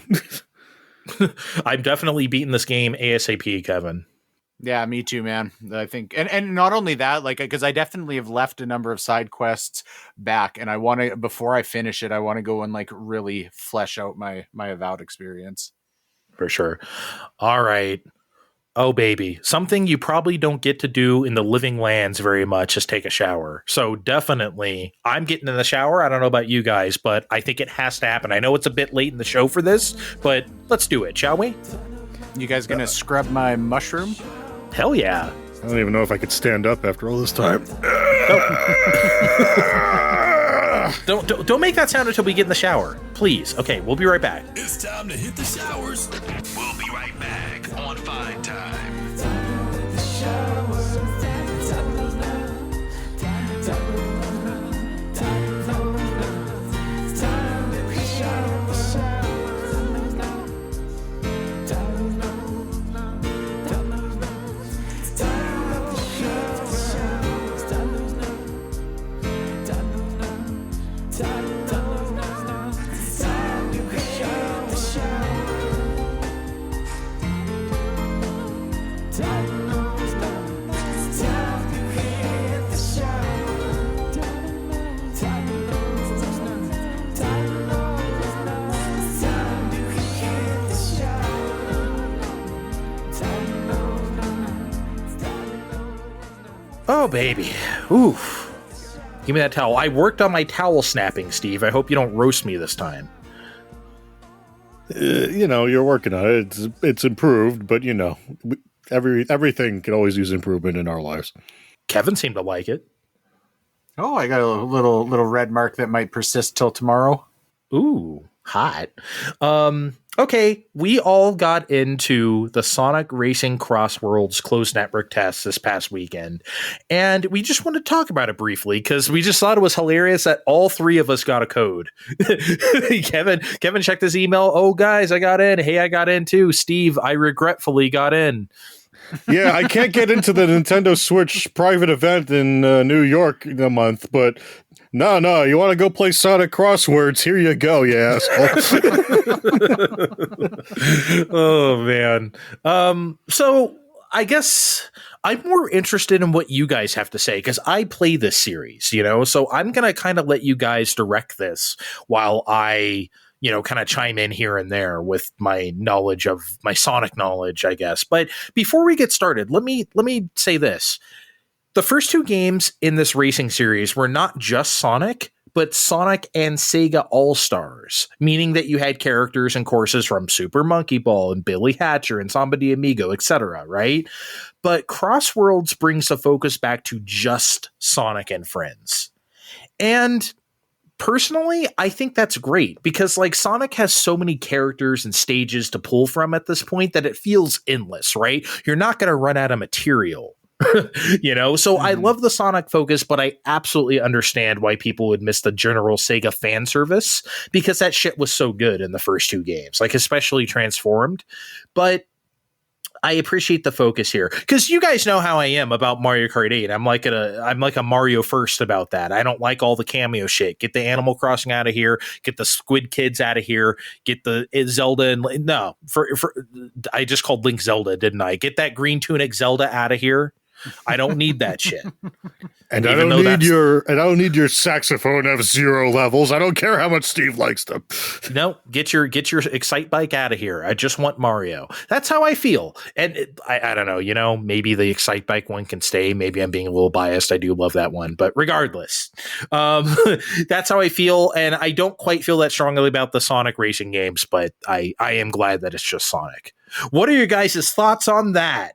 I'm definitely beating this game ASAP, Kevin. Yeah, me too, man. I think, and not only that, like, because I definitely have left a number of side quests back, and I want to, before I finish it, I want to go and like really flesh out my Avowed experience. For sure. All right. Oh, baby. Something you probably don't get to do in the living lands very much is take a shower. So definitely, I'm getting in the shower. I don't know about you guys, but I think it has to happen. I know it's a bit late in the show for this, but let's do it, shall we? You guys gonna scrub my mushroom? Hell yeah. I don't even know if I could stand up after all this time. Don't make that sound until we get in the shower. Please. Okay, we'll be right back. It's time to hit the showers. We'll be right back on Fine Time. Oh, baby. Oof. Give me that towel. I worked on my towel snapping, Steve. I hope you don't roast me this time. You're working on it. It's improved, but everything can always use improvement in our lives. Kevin seemed to like it. Oh, I got a little red mark that might persist till tomorrow. Ooh, hot. Okay, we all got into the Sonic Racing CrossWorlds Closed Network Test this past weekend, and we just wanted to talk about it briefly because we just thought it was hilarious that all three of us got a code. Kevin checked his email. Oh, guys, I got in. Hey, I got in too. Steve, I regretfully got in. Yeah, I can't get into the Nintendo Switch private event in New York in a month, but no, you want to go play Sonic Crosswords? Here you go, you asshole. Oh, man. So I guess I'm more interested in what you guys have to say because I play this series, so I'm going to kind of let you guys direct this while I kind of chime in here and there with my knowledge of my Sonic knowledge, I guess. But before we get started, let me say this. The first two games in this racing series were not just Sonic, but Sonic and Sega All-Stars, meaning that you had characters and courses from Super Monkey Ball and Billy Hatcher and Samba de Amigo, etc., right? But CrossWorlds brings the focus back to just Sonic and friends. And personally, I think that's great because Sonic has so many characters and stages to pull from at this point that it feels endless, right? You're not going to run out of material. So I love the Sonic focus, but I absolutely understand why people would miss the general Sega fan service because that shit was so good in the first two games, especially Transformed. But I appreciate the focus here because you guys know how I am about Mario Kart 8. I'm like a Mario first about that. I don't like all the cameo shit. Get the Animal Crossing out of here. Get the Squid Kids out of here. Get the Zelda and I just called Link Zelda, didn't I? Get that green tunic Zelda out of here. I don't need that shit. And I don't need your saxophone F-Zero levels. I don't care how much Steve likes them. No, get your Excite Bike out of here. I just want Mario. That's how I feel. And I don't know, maybe the Excite Bike one can stay. Maybe I'm being a little biased. I do love that one. But regardless, that's how I feel. And I don't quite feel that strongly about the Sonic racing games, but I am glad that it's just Sonic. What are your guys' thoughts on that?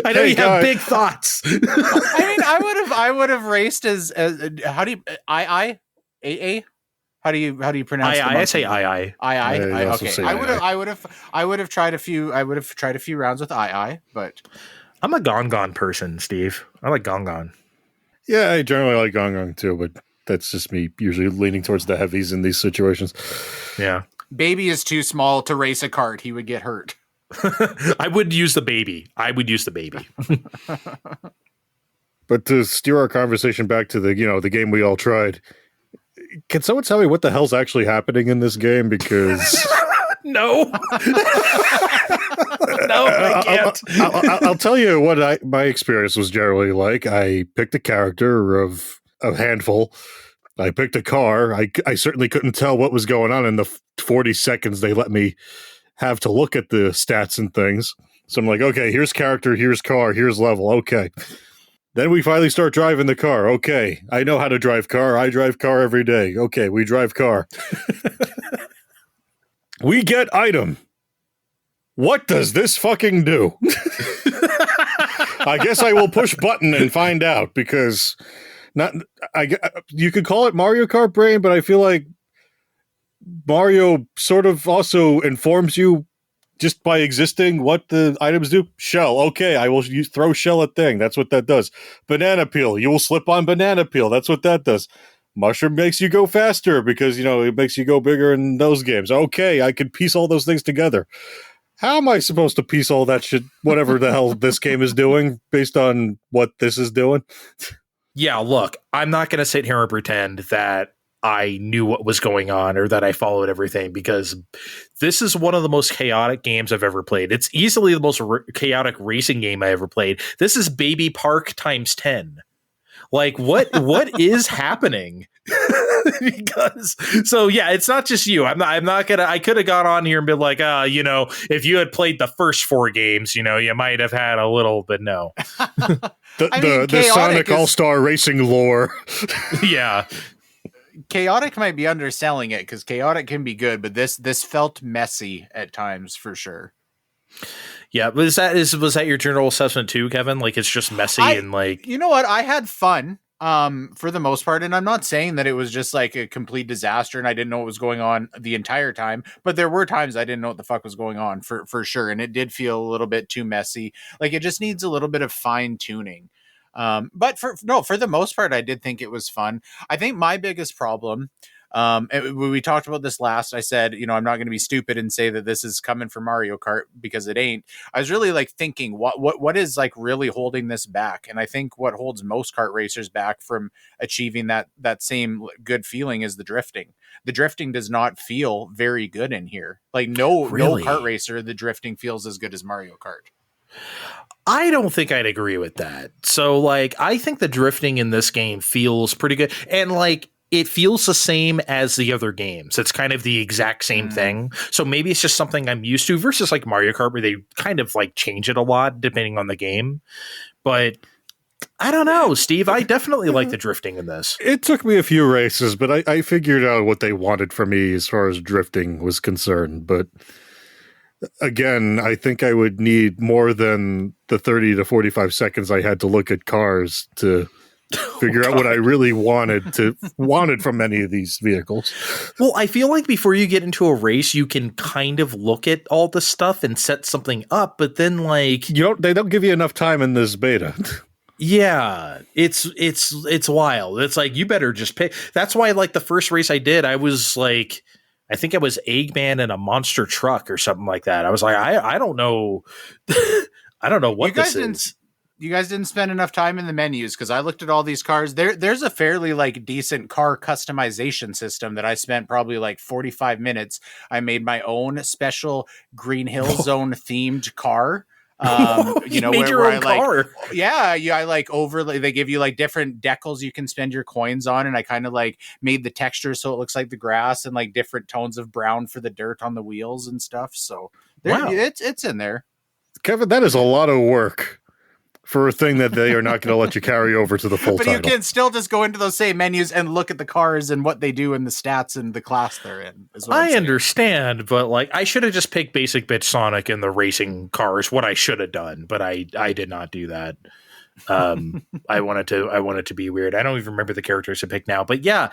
I know you have big thoughts. I mean, I would have raced as how do you I how do you pronounce it? I say I. Okay. I would have tried a few rounds with I, but I'm a Gong person, Steve. I like Gong. Yeah, I generally like Gong too, but that's just me usually leaning towards the heavies in these situations. Yeah. Baby is too small to race a kart. He would get hurt. I would use the baby. But to steer our conversation back to the game we all tried, can someone tell me what the hell's actually happening in this game? Because no, I can't. I'll tell you what my experience was generally like. I picked a character of a handful. I picked a car. I certainly couldn't tell what was going on in the 40 seconds they let me have to look at the stats and things. So I'm like, okay, here's character, here's car, here's level. Okay. Then we finally start driving the car. Okay, I know how to drive car. I drive car every day. Okay, we drive car. We get item. What does this fucking do? I guess I will push button and find out, because you could call it Mario Kart brain, but I feel like Mario sort of also informs you just by existing what the items do. Shell. Okay, I will throw shell at thing. That's what that does. Banana peel. You will slip on banana peel. That's what that does. Mushroom makes you go faster because, it makes you go bigger in those games. Okay, I can piece all those things together. How am I supposed to piece all that shit, whatever the hell this game is doing, based on what this is doing? Yeah, look, I'm not going to sit here and pretend that I knew what was going on or that I followed everything, because this is one of the most chaotic games I've ever played. It's easily the most chaotic racing game I ever played. This is Baby Park times 10. Like, what is happening? Because it's not just you. I'm not gonna. I could have got on here and been like, if you had played the first 4 games, you might have had a little, but no. the Sonic All-Star Racing lore. Yeah. Chaotic might be underselling it, because chaotic can be good, but this felt messy at times for sure. Yeah, was that your general assessment too, Kevin? Like, it's just messy and like, you know what? I had fun for the most part, and I'm not saying that it was just like a complete disaster and I didn't know what was going on the entire time, but there were times I didn't know what the fuck was going on for sure, and it did feel a little bit too messy. Like, it just needs a little bit of fine tuning. But for the most part, I did think it was fun. I think my biggest problem, when we talked about this last, I said, I'm not going to be stupid and say that this is coming from Mario Kart, because it ain't. I was really like thinking, what is like really holding this back? And I think what holds most kart racers back from achieving that same good feeling is the drifting. The drifting does not feel very good in here. Like, no kart racer, the drifting feels as good as Mario Kart. I don't think I'd agree with that. So, like, I think the drifting in this game feels pretty good. And, like, it feels the same as the other games. It's kind of the exact same thing. So maybe it's just something I'm used to, versus like Mario Kart, where they kind of like change it a lot depending on the game. But I don't know, Steve. I definitely like the drifting in this. It took me a few races, but I figured out what they wanted from me as far as drifting was concerned. But again, I think I would need more than the 30 to 45 seconds I had to look at cars to figure out what I really wanted from any of these vehicles. Well, I feel like before you get into a race, you can kind of look at all the stuff and set something up, but then like they don't give you enough time in this beta. Yeah, it's wild. It's like, you better just pick. That's why, like, the first race I did, I was like, I think I was Eggman in a monster truck or something like that. I was like, I don't know. I don't know what this is. You guys didn't spend enough time in the menus, because I looked at all these cars. There's a fairly like decent car customization system that I spent probably like 45 minutes. I made my own special Green Hill Zone themed car. You made your own car. I like overlay. They give you like different decals you can spend your coins on, and I kind of like made the texture so it looks like the grass, and like different tones of brown for the dirt on the wheels and stuff. So wow. It's in there. Kevin, that is a lot of work for a thing that they are not going to let you carry over to the full title. But you can still just go into those same menus and look at the cars and what they do and the stats and the class they're in. I understand, but like, I should have just picked basic bitch Sonic in the racing cars, what I should have done, but I did not do that. I wanted to be weird. I don't even remember the characters to pick now, but yeah,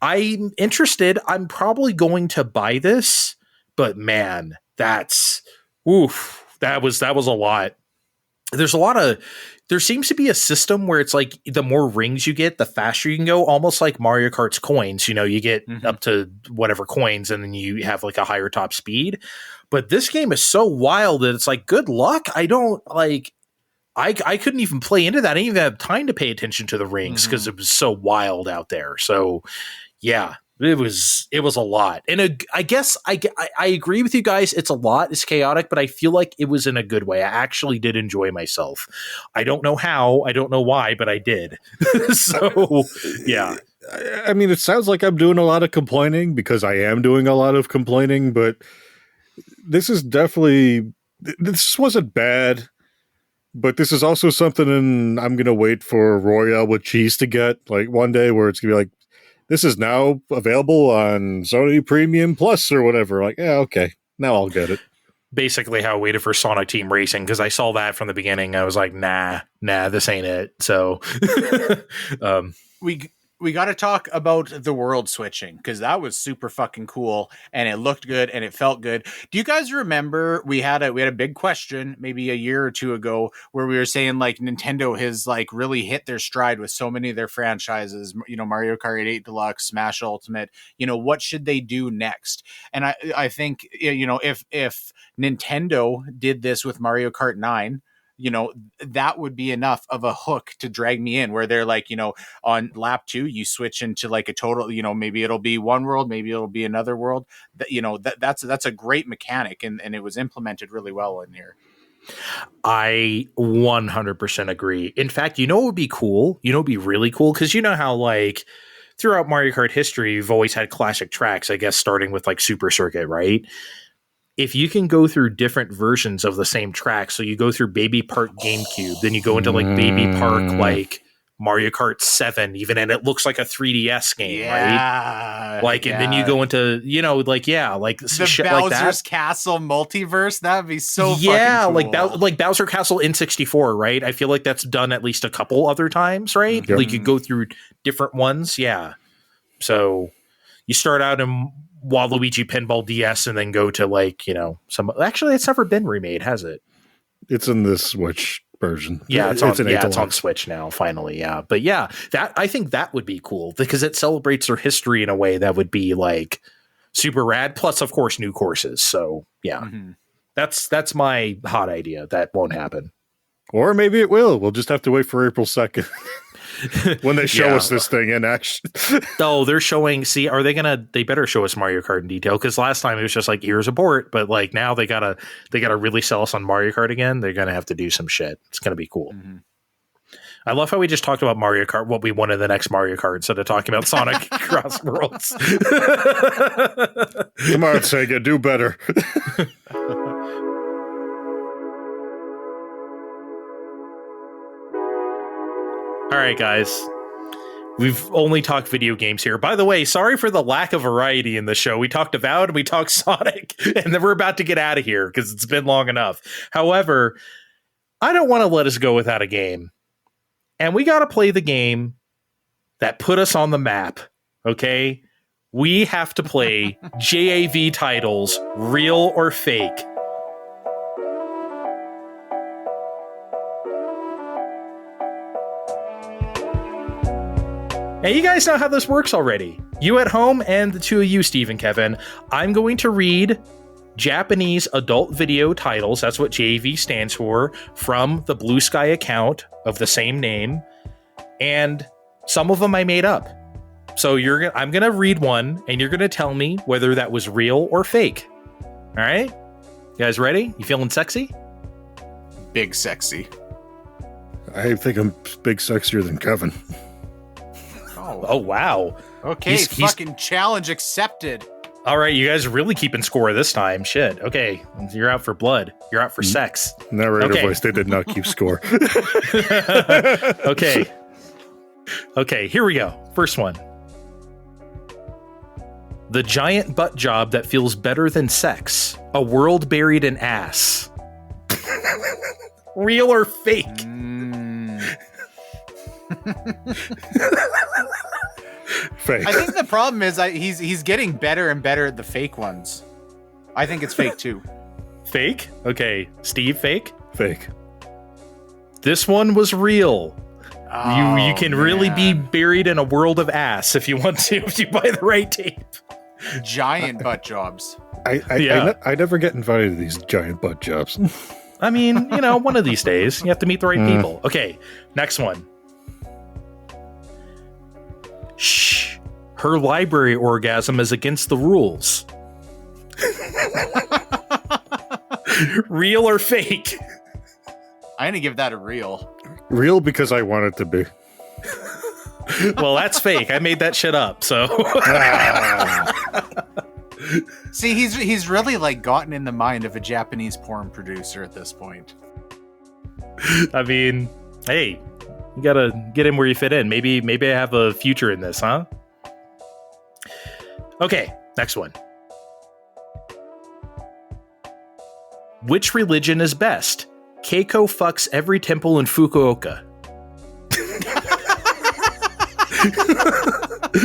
I'm interested. I'm probably going to buy this, but man, that was a lot. There seems to be a system where it's like, the more rings you get, the faster you can go, almost like Mario Kart's coins. You get up to whatever coins, and then you have like a higher top speed. But this game is so wild that it's like, good luck. I don't like, I couldn't even play into that. I didn't even have time to pay attention to the rings because it was so wild out there. So yeah. It was a lot. And I guess I agree with you guys. It's a lot. It's chaotic, but I feel like it was in a good way. I actually did enjoy myself. I don't know how. I don't know why, but I did. So, yeah. I mean, it sounds like I'm doing a lot of complaining, because I am doing a lot of complaining, but this is definitely, this wasn't bad, but this is also something I'm going to wait for Royale with cheese to get, like, one day where it's going to be like, this is now available on Sony Premium Plus or whatever. Like, yeah, okay, now I'll get it. Basically how I waited for Sonic Team Racing, because I saw that from the beginning. I was like, nah, this ain't it. So We got to talk about the world switching, because that was super fucking cool and it looked good and it felt good. Do you guys remember we had a big question maybe a year or two ago where we were saying like Nintendo has like really hit their stride with so many of their franchises, you know, Mario Kart 8 Deluxe, Smash Ultimate, you know, what should they do next? And I think, you know, if Nintendo did this with Mario Kart 9, you know, that would be enough of a hook to drag me in, where they're like, you know, on lap 2, you switch into like a total, you know, maybe it'll be one world, maybe it'll be another world. You know, that's a great mechanic, and it was implemented really well in here. I 100% agree. In fact, you know what would be cool? You know what would be really cool? Because you know how, like, throughout Mario Kart history, you've always had classic tracks, I guess, starting with, like, Super Circuit, right? If you can go through different versions of the same track, so you go through Baby Park GameCube, then you go into, like, Baby Park, like, Mario Kart 7 even, and it looks like a 3DS game, right? Like, and then you go into, you know, like, yeah, like the shit Bowser's like that. Castle multiverse, that would be so yeah, fucking cool. like Bowser Castle in 64, right? I feel like that's done at least a couple other times, right? Yep. Like you go through different ones, yeah. So you start out in Waluigi Pinball DS and then go to, like, you know, some. Actually, it's never been remade, has it? It's in the Switch version. Yeah, it's on Switch now, finally. Yeah, but yeah, that I think that would be cool because it celebrates their history in a way that would be like super rad. Plus, of course, new courses. So yeah, that's my hot idea. That won't happen. Or maybe it will. We'll just have to wait for April 2nd. When they show us this thing in action. Oh, they're showing. See, are they gonna? They better show us Mario Kart in detail, because last time it was just like, here's a port, but like now they gotta really sell us on Mario Kart again. They're gonna have to do some shit. It's gonna be cool. I love how we just talked about Mario Kart, what we want in the next Mario Kart, instead of talking about Sonic CrossWorlds. Come on, Sega, do better. All right, guys. We've only talked video games here. By the way, sorry for the lack of variety in the show. We talked Avowed and we talked Sonic, and then we're about to get out of here because it's been long enough. However, I don't want to let us go without a game. And we got to play the game that put us on the map, okay? We have to play JAV Titles, Real or Fake. And you guys know how this works already. You at home and the two of you, Steve and Kevin, I'm going to read Japanese adult video titles, that's what JAV stands for, from the Blue Sky account of the same name. And some of them I made up. So I'm going to read one, and you're going to tell me whether that was real or fake. All right? You guys ready? You feeling sexy? Big sexy. I think I'm big sexier than Kevin. Oh, wow. Okay, fucking challenge accepted. All right, you guys are really keeping score this time. Shit. Okay, you're out for blood. You're out for sex. Narrator voice, they did not keep score. Okay, here we go. First one. The giant butt job that feels better than sex. A world buried in ass. Real or fake? Fake. I think the problem is he's getting better and better at the fake ones. I think it's fake too. Fake? Okay. Steve, fake? Fake. This one was real. Oh, you can really be buried in a world of ass if you want to, if you buy the right tape. Giant butt jobs. I never get invited to these giant butt jobs. I mean, you know, one of these days you have to meet the right people. Okay, next one. Shh. Her library orgasm is against the rules. Real or fake? I'm gonna give that a real. Real because I want it to be. Well, that's fake. I made that shit up, so. See, he's really like gotten in the mind of a Japanese porn producer at this point. I mean, hey, you gotta get in where you fit in. Maybe I have a future in this, huh? Okay, next one. Which religion is best? Keiko fucks every temple in Fukuoka.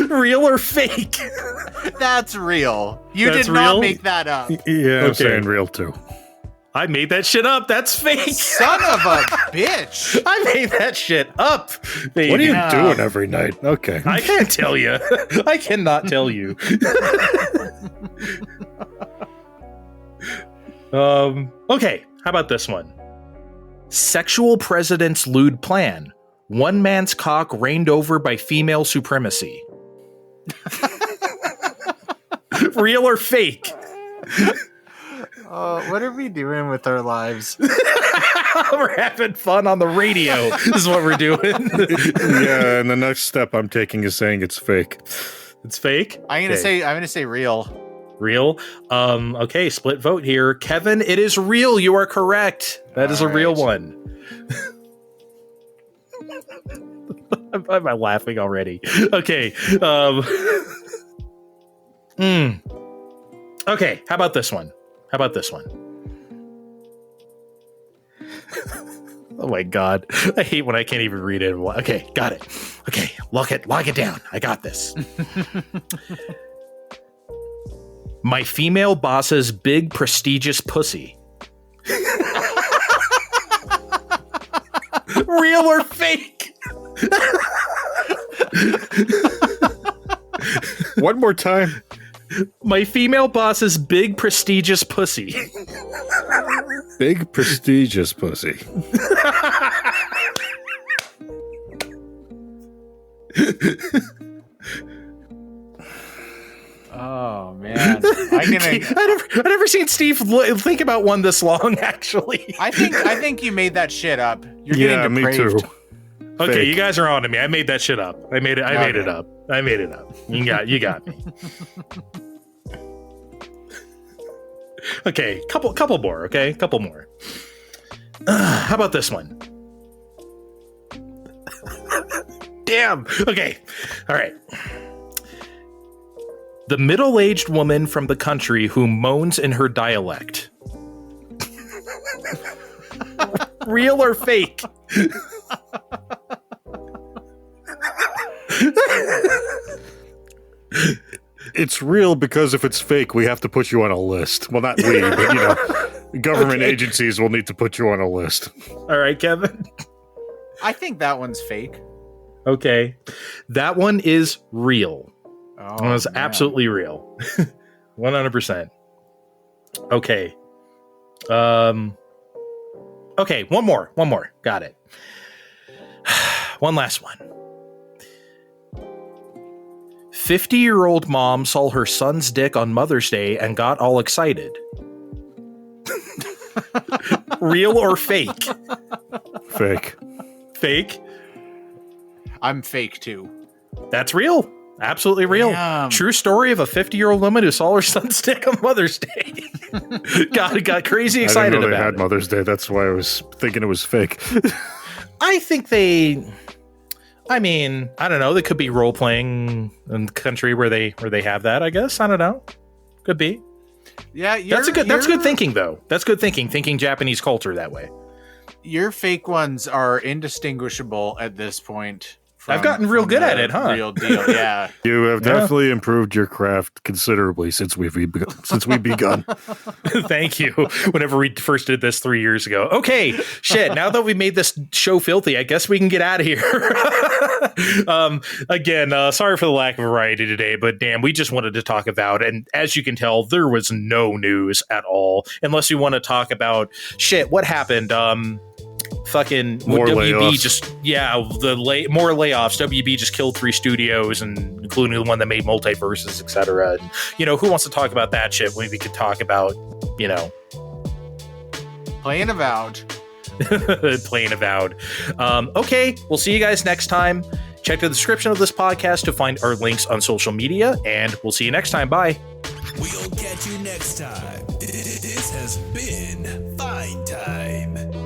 Real or fake? That's real. You That's did not real? make that up. Yeah, I'm Okay. saying real too. I made that shit up. That's fake. Son of a bitch. I made that shit up. Baby. What are you Yeah. doing every night? Okay. I can't tell you. I cannot tell you. Okay, how about this one? Sexual president's lewd plan. One man's cock reigned over by female supremacy. Real or fake? What are we doing with our lives? We're having fun on the radio. This is what we're doing. Yeah, and the next step I'm taking is saying it's fake. It's fake? I'm gonna say real. Real? Okay, split vote here. Kevin, it is real. You are correct. That is a real one. Why am I laughing already? Okay. Okay, how about this one? Oh my god. I hate when I can't even read it. Okay, got it. Okay, lock it down. I got this. My female boss's big prestigious pussy. Real or fake? One more time. My female boss's big prestigious pussy. Big prestigious pussy. Oh man, I've never seen Steve think about one this long. Actually, I think you made that shit up. You're Yeah, getting me depraved. too. okay, Fake. you guys are on to me. I made that shit up. I made it up. You got me. Okay, couple more. Okay, couple more. How about this one? Damn. Okay. All right. The middle-aged woman from the country who moans in her dialect. Real or fake? It's real because if it's fake, we have to put you on a list. Well, not we, but government Okay. agencies will need to put you on a list. All right, Kevin. I think that one's fake. Okay. That one is real. Oh, It was man. absolutely real. 100%. Okay. Okay, one more. Got it. One last one. 50-year-old mom saw her son's dick on Mother's Day and got all excited. Real or fake? Fake. Fake? I'm fake too. That's real. Absolutely real. Damn. True story of a 50-year-old woman who saw her son's dick on Mother's Day. got crazy I excited didn't know they about had it. Mother's Day. That's why I was thinking it was fake. I think I don't know. They could be role playing in the country where they have that. I guess I don't know. Could be. Yeah, That's good thinking though. That's good thinking. Thinking Japanese culture that way. Your fake ones are indistinguishable at this point. I've gotten real good at it, huh? Real deal, yeah. You have Yeah. definitely improved your craft considerably since we've begun. Thank you. Whenever we first did this 3 years ago. Okay, shit. Now that we made this show filthy, I guess we can get out of here. Again, sorry for the lack of variety today, but damn, we just wanted to talk about, and as you can tell, there was no news at all, unless you want to talk about shit. What happened? Fucking More WB layoffs. more layoffs. WB just killed 3 studios, and including the one that made Multiverses, etc. And who wants to talk about that shit when we could talk about Playing Avowed. playing Avowed. Okay, we'll see you guys next time. Check the description of this podcast to find our links on social media, and we'll see you next time. Bye. We'll catch you next time. This has been Fine Time.